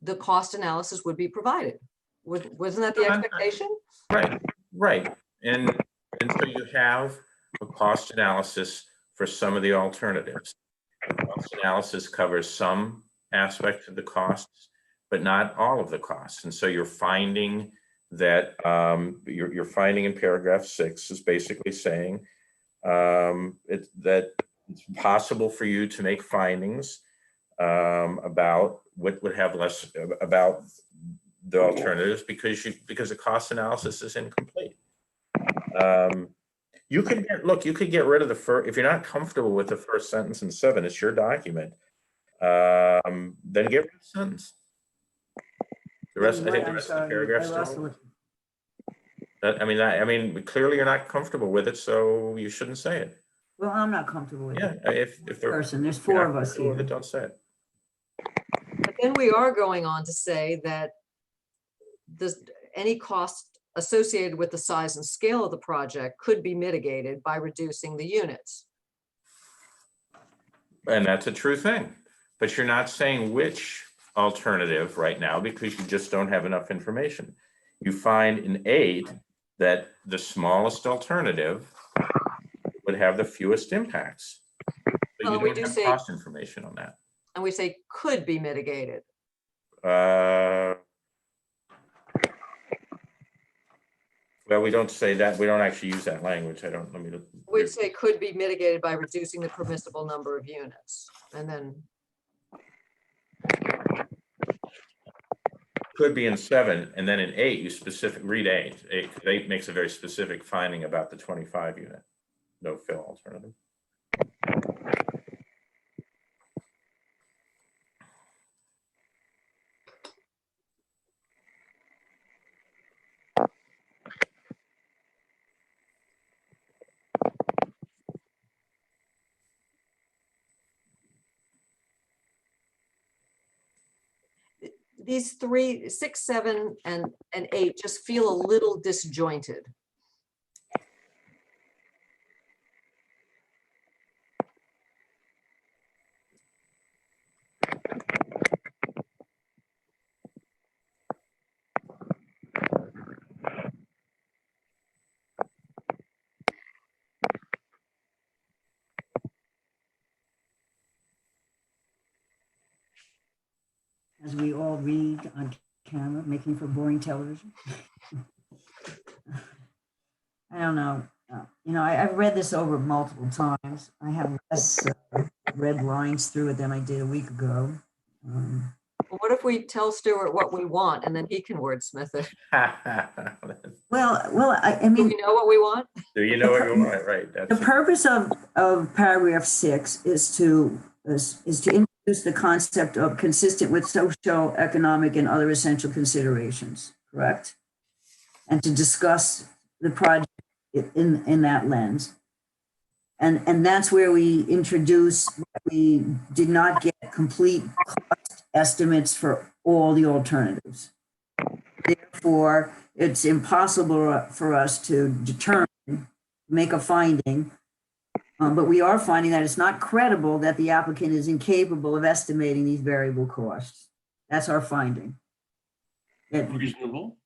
the cost analysis would be provided? Wasn't that the expectation? Right, right. And so you have a cost analysis for some of the alternatives. The cost analysis covers some aspects of the costs, but not all of the costs. And so you're finding that, you're finding in paragraph 6 is basically saying that it's possible for you to make findings about what would have less about the alternatives because the cost analysis is incomplete. You could get rid of the first, if you're not comfortable with the first sentence in 7, it's your document. Then get rid of the sentence. The rest, I think the rest of the paragraphs. I mean, clearly you're not comfortable with it, so you shouldn't say it. Well, I'm not comfortable with Yeah, it. if they're. Person, there's if you're 4 not of us comfortable with here. it, don't say it. But then we are going on to say that any cost associated with the size and scale of the project could be mitigated by reducing the units. And that's a true thing, but you're not saying which alternative right now because you just don't have enough information. You find in 8 that the smallest alternative would have the fewest impacts. But Well, you we don't do have say- cost information on that. And we say could be mitigated. Well, we don't say that. We don't actually use that language. I don't, let me. We'd say could be mitigated by reducing the permissible number of units. And then, Could be in 7, and then in 8, you read 8. 8 makes a very specific finding about the 25 unit, no fill alternative. these 3, 6, 7, and 8 just feel a little disjointed. As we all read on camera, making for boring television. I don't know. I've read this over multiple times. I have less red lines through it than I did a week ago. Well, what if we tell Stuart what we want and then he can wordsmith it? I Do mean, we know what we want? Do you know what you want? Right. the That's purpose of paragraph 6 is to introduce the concept of consistent with social, economic, and other essential considerations, correct? And to discuss the project in that lens. And that's where we introduce, we did not get complete cost estimates for all the alternatives. Therefore, it's impossible for us to make a finding, but we are finding that it's not credible that the applicant is incapable of estimating these variable costs. That's our finding. Reasonable.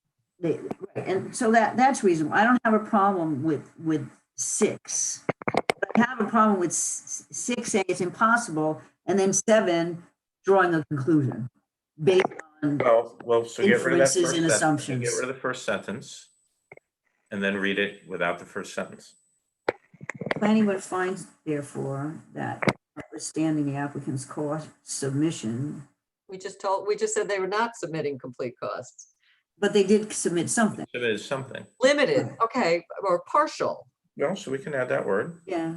Right, and so that's reasonable. I don't have a problem with 6. But I have a problem with 6 saying it's impossible, and then 7 drawing a conclusion based on well, so get rid of that inferences first and sentence. assumptions. Get rid of the first sentence and then read it without the first sentence. planning board finds therefore that notwithstanding the applicant's cost submission, We just said they were not submitting complete costs. but they did submit something. It is something. Limited, okay, or partial. No, so we can add that word. Yeah.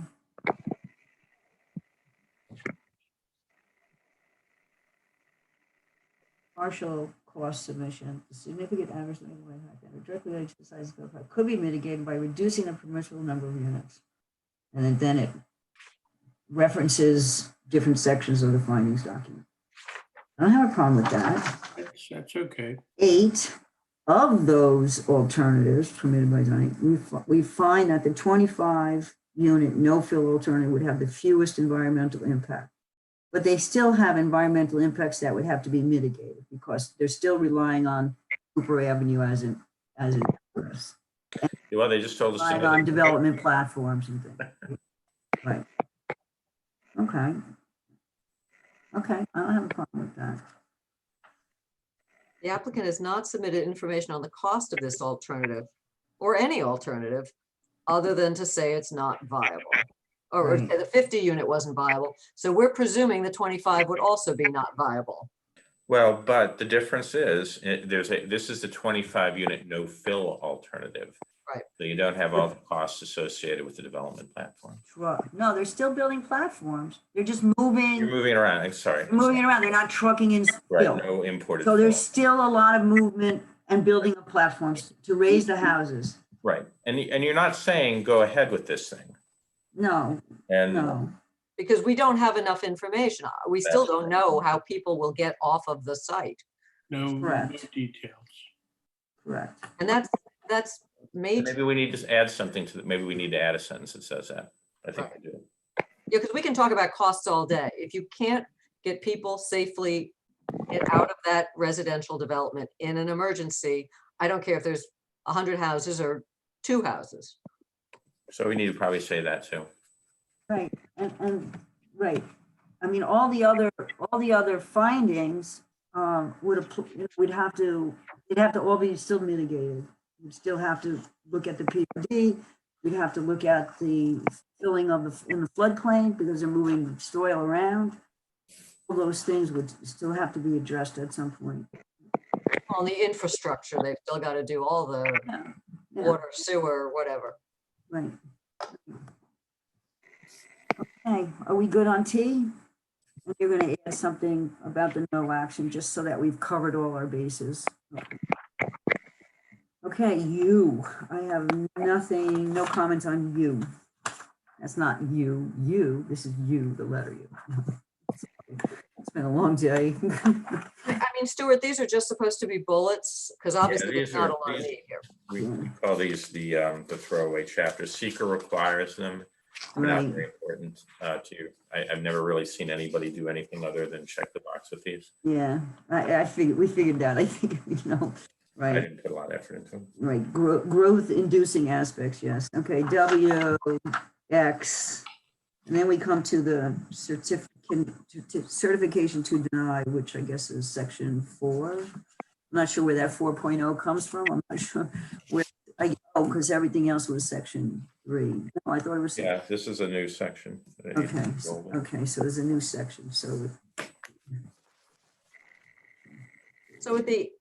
Partial cost submission, the significant adverse negative impact that directly related to the size of the project could be mitigated by reducing the permissible number of units. And then it references different sections of the findings document. I don't have a problem with that. That's okay. 8, of those alternatives permitted by zoning, we find that the 25 unit no fill alternative would have the fewest environmental impact. But they still have environmental impacts that would have to be mitigated because they're still relying on Cooper Avenue as it is. Well, they just told us. Relying on development platforms and things. Right. Okay. Okay, I don't have a problem with that. The applicant has not submitted information on the cost of this alternative or any alternative other than to say it's not viable. Or Right. say the 50 unit wasn't viable. So we're presuming the 25 would also be not viable. Well, but the difference is, this is the 25 unit no fill alternative. Right. So you don't have all the costs associated with the development platform. No, they're still building platforms. They're just You're moving moving around, I'm sorry. it around. They're not trucking in Right, steel. no imported. So there's fill. still a lot of movement and building of platforms to raise the houses. Right, and you're not saying go ahead with this thing. No, And no. Because we don't have enough information. We still That's don't know how people will get off of the site. No Correct. details. Correct. And that's major. maybe we need to add something to maybe we need to add a sentence that says that. I think we do. Yeah, because we can talk about costs all day. If you can't get people safely out of that residential development in an emergency, I don't care if there's 100 houses or 2 houses. So we need to probably say that too. Right, and, right. I mean, all the other findings would have to, they'd have to all be still mitigated. We'd still have to look at the PUD. We'd have to look at the filling of in the floodplain because they're moving soil around. All those things would still have to be addressed at some point. On the infrastructure, they've still got to do all the Yeah, yeah, water, sewer, whatever. right. Okay, are we good on T? You're gonna add something about the no action, just so that we've covered all our bases. Okay, U, I have nothing, no comments on U. That's not you, this is you, the letter U. It's been a long day. I mean, Stuart, these are just supposed to be bullets because obviously there's these not are- a lot of these- need here. We call these the throwaway chapters. Seeker requires them. They're not Right. very important to you. I've never really seen anybody do anything other than check the box with these. Yeah, I figured, we figured that, I think, I right, didn't put a lot of effort into them. right, growth inducing aspects, yes. Okay, W, X, and then we come to the certification to deny, which I guess is section 4. I'm not sure where that 4.0 comes from. I'm not sure where, because everything else was section 3. No, I thought it was. Yeah, this is a new section. Okay, okay, so there's a new section, so. So with the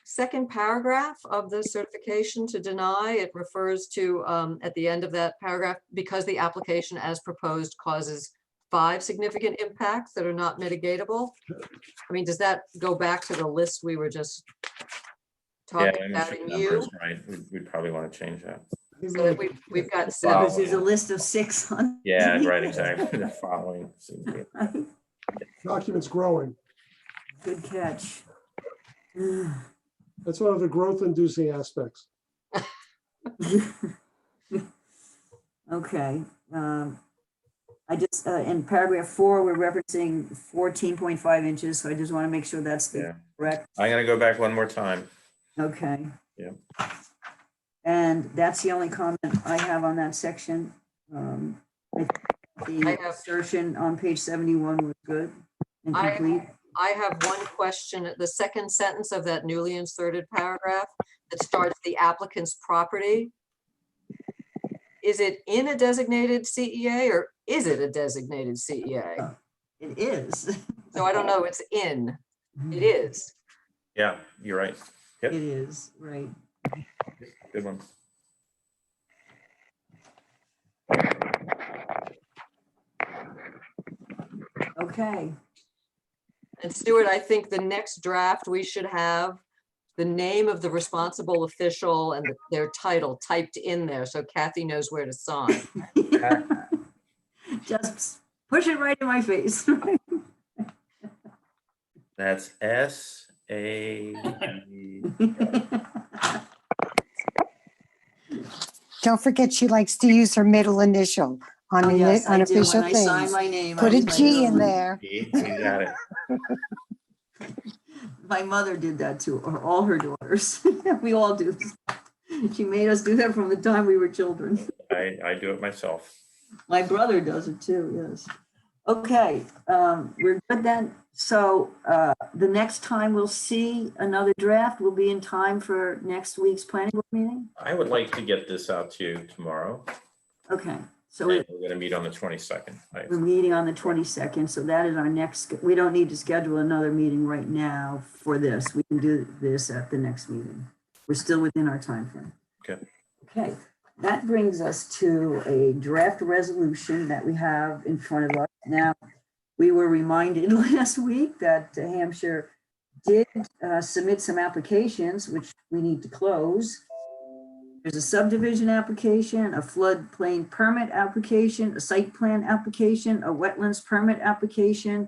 second paragraph of the certification to deny, it refers to, at the end of that paragraph, because the application as proposed causes 5 significant impacts that are not mitigatable. I mean, does that go back to the list we were just Yeah, talking and about in you? right. We'd probably want to change that. So that we've got Wow. 7. There's a list of 6 on. Yeah, right, exactly. The following. Document's growing. Good catch. That's one of the growth inducing aspects. Okay. I just, in paragraph 4, we're referencing 14.5 inches, so I just want to make sure that's Yeah. the correct. I'm gonna go back one more time. Okay. Yeah. And that's the only comment I have on that section. I think I the have- assertion on page 71 was good and I- complete. I have one question. The second sentence of that newly inserted paragraph that starts the applicant's property. Is it in a designated CEA or is it a designated CEA? It is. So I don't know, it's in, it is. Yeah, you're right. It is, right. Good one. Okay. And Stuart, I think the next draft, we should have the name of the responsible official and their title typed in there, so Kathy knows where to sign. Just push it right in my face. That's S-A. Don't forget, she likes to use her middle initial on Oh, the yes, I do. unofficial When I sign things. my name. I Put a use my G middle in one. there. You got it. My mother did that to all her daughters. We all do this. She made us do that from the time we were children. I do it myself. My brother does it too, yes. Okay, we're good then. So the next time we'll see another draft will be in time for next week's planning board meeting? I would like to get this out to you tomorrow. Okay, so We're going to meet on the 22nd. we're meeting on the 22nd, so that is our next, we don't need to schedule another meeting right now for this. We can do this at the next meeting. We're still within our time frame. Okay. Okay, that brings us to a draft resolution that we have in front of us. Now, we were reminded last week that Hampshire did submit some applications, which we need to close. There's a subdivision application, a floodplain permit application, a site plan application, a wetlands permit application,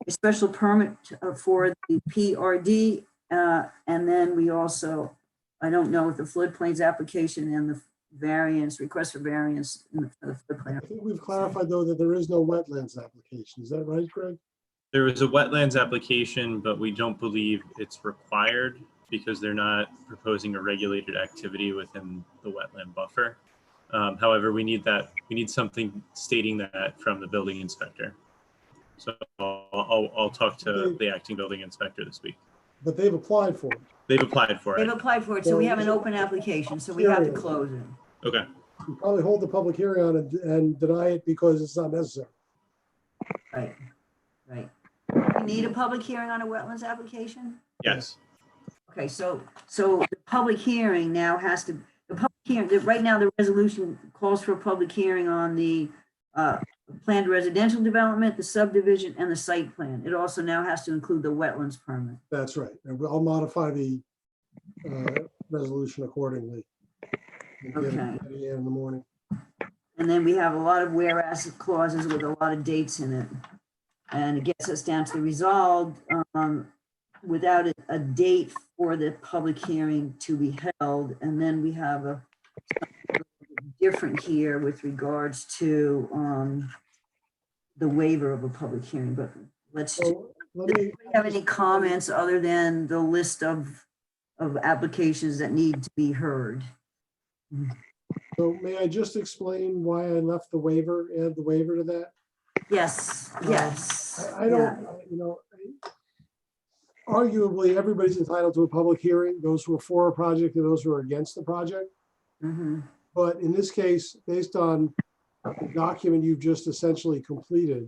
a special permit for the PRD, and then we also, I don't know if the floodplains application and the variance, request for variance in the floodplain. I think we've clarified, though, that there is no wetlands application. Is that right, Greg? There is a wetlands application, but we don't believe it's required because they're not proposing a regulated activity within the wetland buffer. However, we need something stating that from the building inspector. So I'll talk to the acting building inspector this week. But they've applied for it. They've applied for They've it. applied for it, so we have an open application, so we have to close it. Okay. You probably hold the public hearing on it and deny it because it's not necessary. Right, right. We need a public hearing on a wetlands application? Yes. Okay, so the public hearing now has to, the public hearing, right now the resolution calls for a public hearing on the planned residential development, the subdivision, and the site plan. It also now has to include the wetlands permit. That's right. And I'll modify the resolution accordingly. And get it Okay. ready in the morning. And then we have a lot of whereas clauses with a lot of dates in it. And it gets us down to the resolved without a date for the public hearing to be held. And then we have a different here with regards to the waiver of a public hearing, but let's, So let do me, you have any comments other than the list of applications that need to be heard? so may I just explain why I left the waiver, add the waiver to that? Yes, yes. I don't, you know, arguably, everybody's entitled to a public hearing, those who are for a project and those who are against the project. Mm-hmm. But in this case, based on the document you've just essentially completed,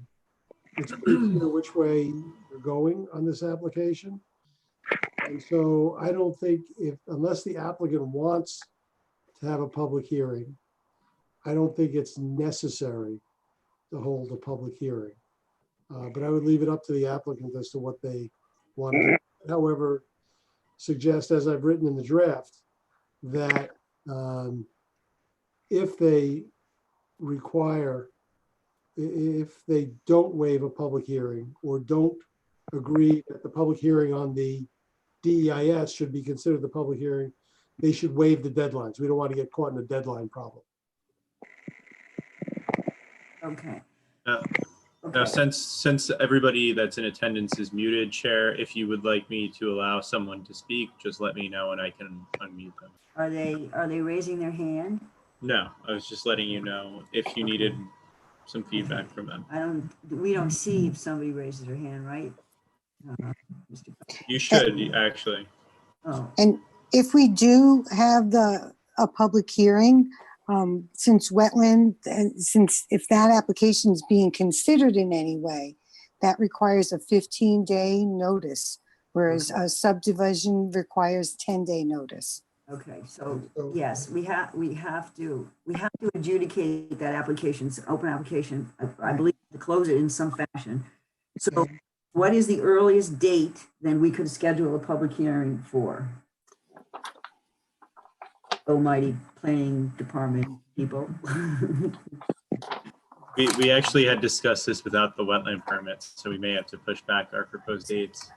it's pretty clear which way you're going on this application. And so I don't think unless the applicant wants to have a public hearing, I don't think it's necessary to hold a public hearing. But I would leave it up to the applicant as to what they want to do. However, suggest, as I've written in the draft, that if they don't waive a public hearing or don't agree that the public hearing on the DEIS should be considered the public hearing, they should waive the deadlines. We don't want to get caught in a deadline problem. Okay. Now, Okay. since everybody that's in attendance is muted, Chair, if you would like me to allow someone to speak, just let me know and I can unmute them. Are they raising their hand? No, I was just letting you know if you needed some feedback from them. We don't see if somebody raises their hand, right? Mr. You should, actually. Oh, And if we do have a public hearing, since wetland, since if that application is being considered in any way, that requires a 15-day notice, whereas a subdivision requires 10-day notice. okay, so yes, we have to adjudicate that application, it's an open application, I believe, to close it in some fashion. So what is the earliest date then we could schedule a public hearing for? Almighty planning department people. We actually had discussed this without the wetland permits, so we may have to push back our proposed dates.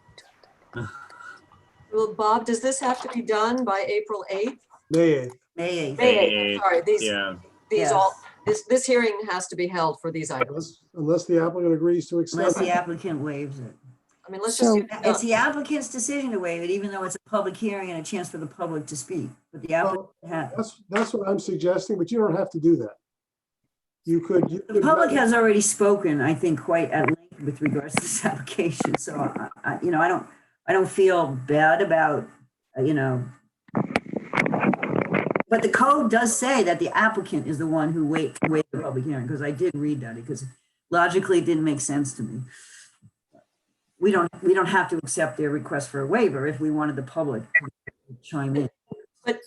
Well, Bob, does this have to be done by April 8th? May 8th. May 8th. May May 8th, 8th, sorry, these Yeah, all, this hearing has to be held for these items. Unless the applicant agrees to extend. Unless the it. applicant waives it. I mean, let's just. So- get it It's done. the applicant's decision to waive it, even though it's a public hearing and a chance for the public to speak. But the applicant has. That's what I'm suggesting, but you don't have to do that. You could. The public has already spoken, I think, quite at length with regards to this application. So, I don't feel bad about, but the code does say that the applicant is the one who waived the public hearing, because I did read that, because logically it didn't make sense to me. We don't have to accept their request for a waiver if we wanted the public to chime in.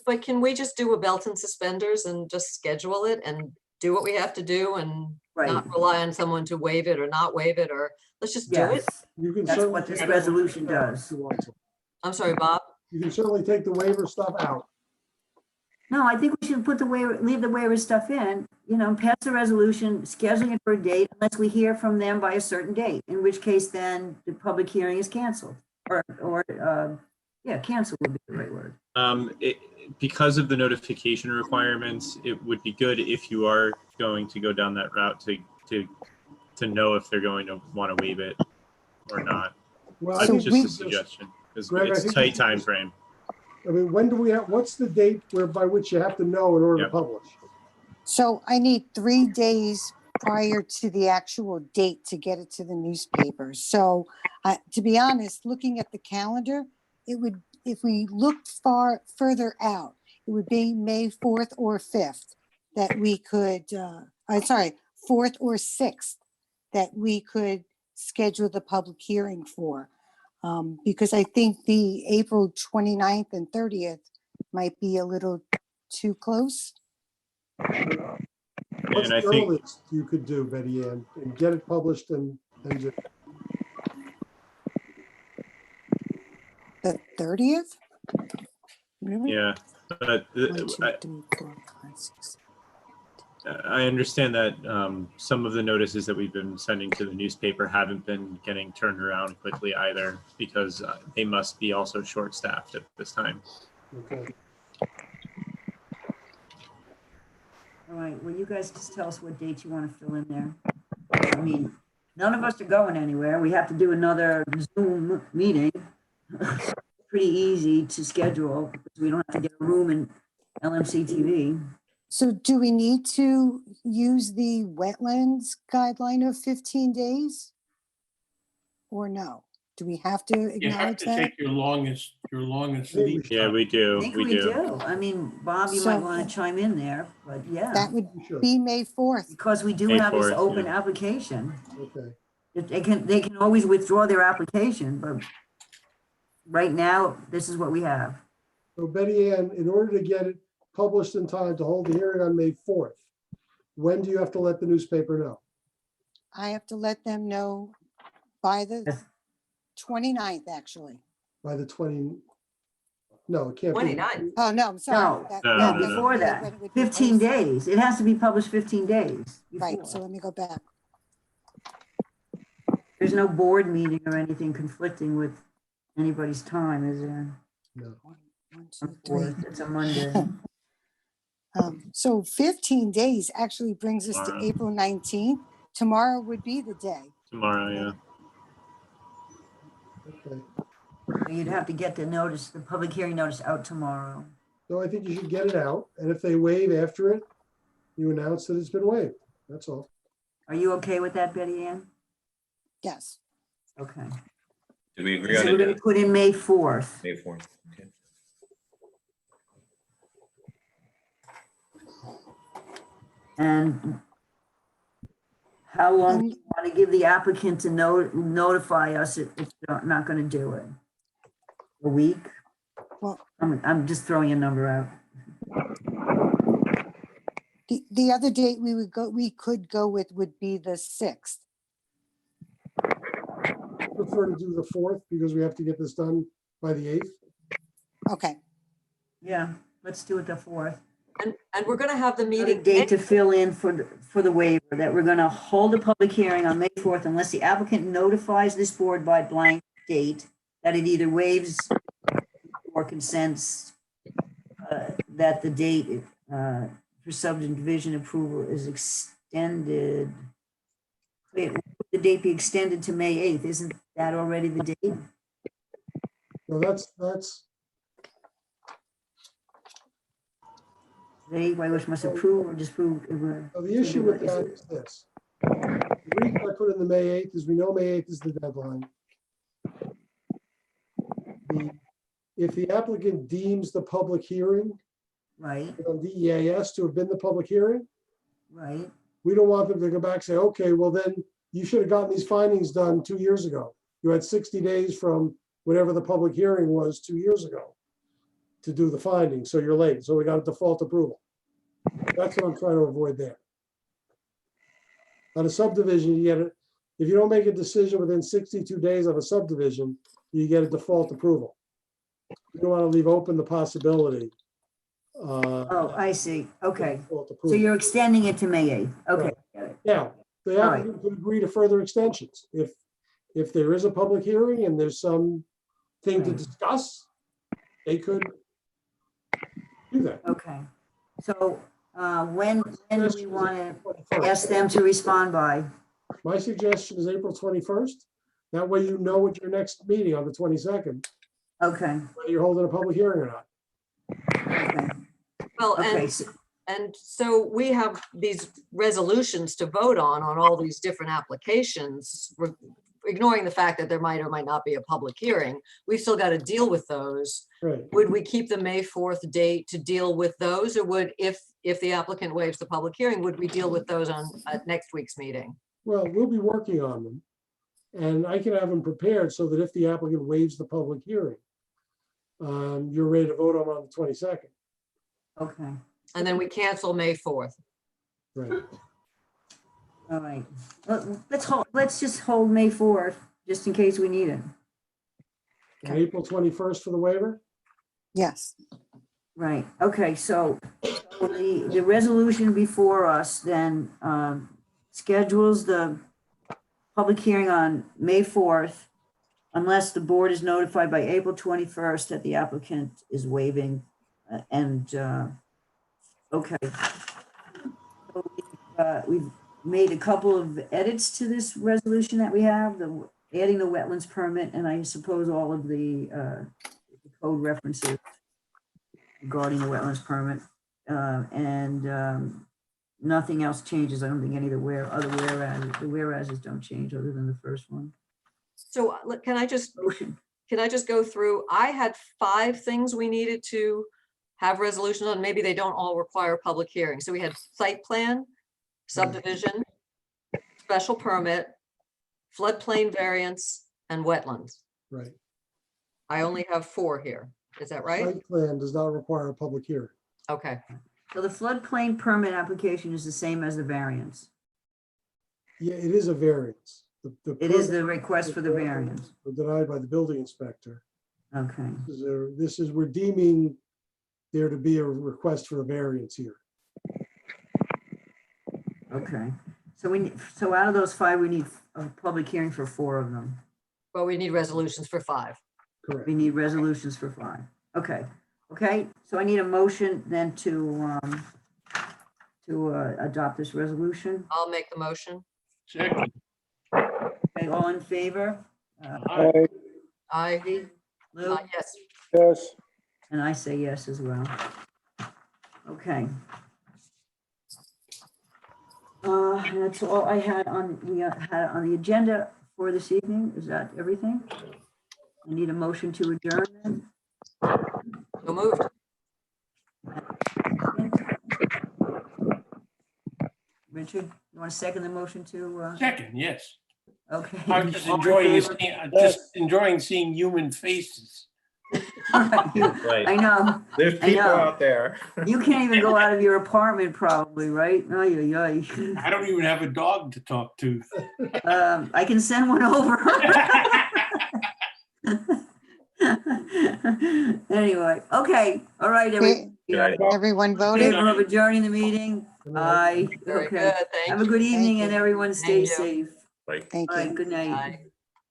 But can we just do a belt and suspenders and just schedule it and do what we have to do and Right. not rely on someone to waive it or not waive it, or let's just do it? Yes, You can that's certainly what this take- resolution does. I'm sorry, Bob. You can certainly take the waiver stuff out. No, I think we should put the waiver, leave the waiver stuff in, pass the resolution, scheduling it for a date unless we hear from them by a certain date, in which case then the public hearing is canceled. Cancel would be the right word. because of the notification requirements, it would be good if you are going to go down that route to know if they're going to want to waive it or not. Well, I So think Just we- a suggestion, because Greg, I it's a think tight we- time frame. I mean, when do we have, what's the date by which you have to know in order to Yep. publish? So I need 3 days prior to the actual date to get it to the newspapers. So to be honest, looking at the calendar, it would, if we looked further out, it would be May 4th or 5th that we could, 4th or 6th that we could schedule the public hearing for. Because I think the April 29th and 30th might be a little too close. What's And I the think, earliest you could do, Betty Ann, and get it published and just, The 30th? Really? yeah, but 1, 2, 3, 4, 5, 6. I understand that some of the notices that we've been sending to the newspaper haven't been getting turned around quickly either, because they must be also short-staffed at this time. okay. All right, well, you guys just tell us what dates you want to fill in there. I mean, none of us are going anywhere. We have to do another Zoom meeting. Pretty easy to schedule, because we don't have to get a room in LMC TV. So do we need to use the wetlands guideline of 15 days? Or no? Do we have to You have acknowledge to that? take your longest lead. Yeah, we I do, think we do. I mean, Bob, you So- might want to chime in there, but yeah, That would You should. be May 4th. because we do May have this 4th, open yeah. application. Okay. They can always withdraw their application, but right now, this is what we have. So Betty Ann, in order to get it published in time to hold the hearing on May 4th, when do you have to let the newspaper know? I have to let them know by the Yes. 29th, actually. By the 20, no, it can't be. 29. Oh, no, I'm sorry. No, That- No, No, no, that- no. before when that, it would be 15 posted. days. It has to be published 15 days. Right, before. so let me go back. There's no board meeting or anything conflicting with anybody's time, is there? No. 1, 2, 3. It's a Monday. So 15 days actually brings us to Tomorrow. April 19th. Tomorrow would be the day. Tomorrow, yeah. Okay. You'd have to get the public hearing notice out tomorrow. So I think you should get it out, and if they waive after it, you announce that it's been waived. That's all. Are you okay with that, Betty Ann? Yes. Okay. Do we agree So on we're a gonna date? put in May 4th. May 4th. Okay. And how long do Um, you want to give the applicant to notify us if they're not going to do it? A week? Well- I'm just throwing a number out. The other date we could go with would be the 6th. I prefer to do the 4th because we have to get this done by the 8th. Okay, Yeah, let's do it the 4th. And we're gonna have the Another meeting. date to fill in for the waiver, that we're going to hold a public hearing on May 4th unless the applicant notifies this board by blank date that it either waives or consents that the date for subdivision approval is extended. Wait, would the date be extended to May 8th? Isn't that already the date? So that's, They, by which must approve or disapprove. so the issue with that is this. The reason I put in the May 8th is we know May 8th is the deadline. If the applicant deems the public hearing Right, on DEAS to have been the public hearing, right, we don't want them to go back and say, okay, well then you should have gotten these findings done 2 years ago. You had 60 days from whatever the public hearing was 2 years ago to do the findings, so you're late. So we got a default approval. That's what I'm trying to avoid there. On a subdivision, you get it, if you don't make a decision within 62 days of a subdivision, you get a default approval. You don't want to leave open the possibility. oh, I see, okay. Default So approval. you're extending it to May 8th, okay. got it. Now, the All right. applicant could agree to further extensions. If there is a public hearing and there's some thing to Right. discuss, they could do that. Okay, so when do we want to 21st. ask them to respond by? My suggestion is April 21st. That way you know at your next meeting on the 22nd, Okay, whether you're holding a public hearing or not. okay, Well, okay, so- and so we have these resolutions to vote on all these different applications, ignoring the fact that there might or might not be a public hearing. We've still got to deal with those. Right. Would we keep the May 4th date to deal with those, or would, if the applicant waives the public hearing, would we deal with those at next week's meeting? Well, we'll be working on them. And I can have them prepared so that if the applicant waives the public hearing, you're ready to vote on the 22nd. okay, And then we cancel May 4th. Right. all right. Let's just hold May 4th, just in case we need it. And April 21st for the waiver? Yes. Right, okay, so the resolution before us then schedules the public hearing on May 4th, unless the board is notified by April 21st that the applicant is waiving, okay. So we've made a couple of edits to this resolution that we have, adding the wetlands permit, and I suppose all of the code references regarding the wetlands permit, and nothing else changes. I don't think any of the whereases don't change other than the first one. So can I just Motion. go through? I had 5 things we needed to have resolutions on. Maybe they don't all require public hearing. So we had site plan, subdivision, special permit, floodplain variance, and wetlands. Right. I only have 4 here. Is that right? Site plan does not require a public hearing. Okay. So the floodplain permit application is the same as the variance. Yeah, it is a variance. It is the request for the variance. were Denied by the building inspector. Okay, We're deeming there to be a request for a variance here. okay. So out of those 5, we need a public hearing for 4 of them. Well, we need resolutions for 5. Correct. We need resolutions for 5. Okay, okay. So I need a motion then to adopt this resolution. I'll make the motion. Second. Okay, all in favor? Aye. I, Lou? yes. Yes. And I say yes as well. Okay. That's all I had we had on the agenda for this evening. Is that everything? I need a motion to adjourn then. So moved. Richard, you want to second the motion to, Second, yes. okay. I'm just All in enjoying, favor? just enjoying seeing human faces. Right. I know. There's I people know. out there. You can't even go out of your apartment probably, right? Ay, ay, ay. I don't even have a dog to talk to. I can send one over. Anyway, okay, all right, Good Everyone voted? favor of adjourning the meeting? Aye, Very okay. good. Thank Have a you. good evening and you. everyone stay Thank you. safe. Like, Thank All right, you. good night. Bye.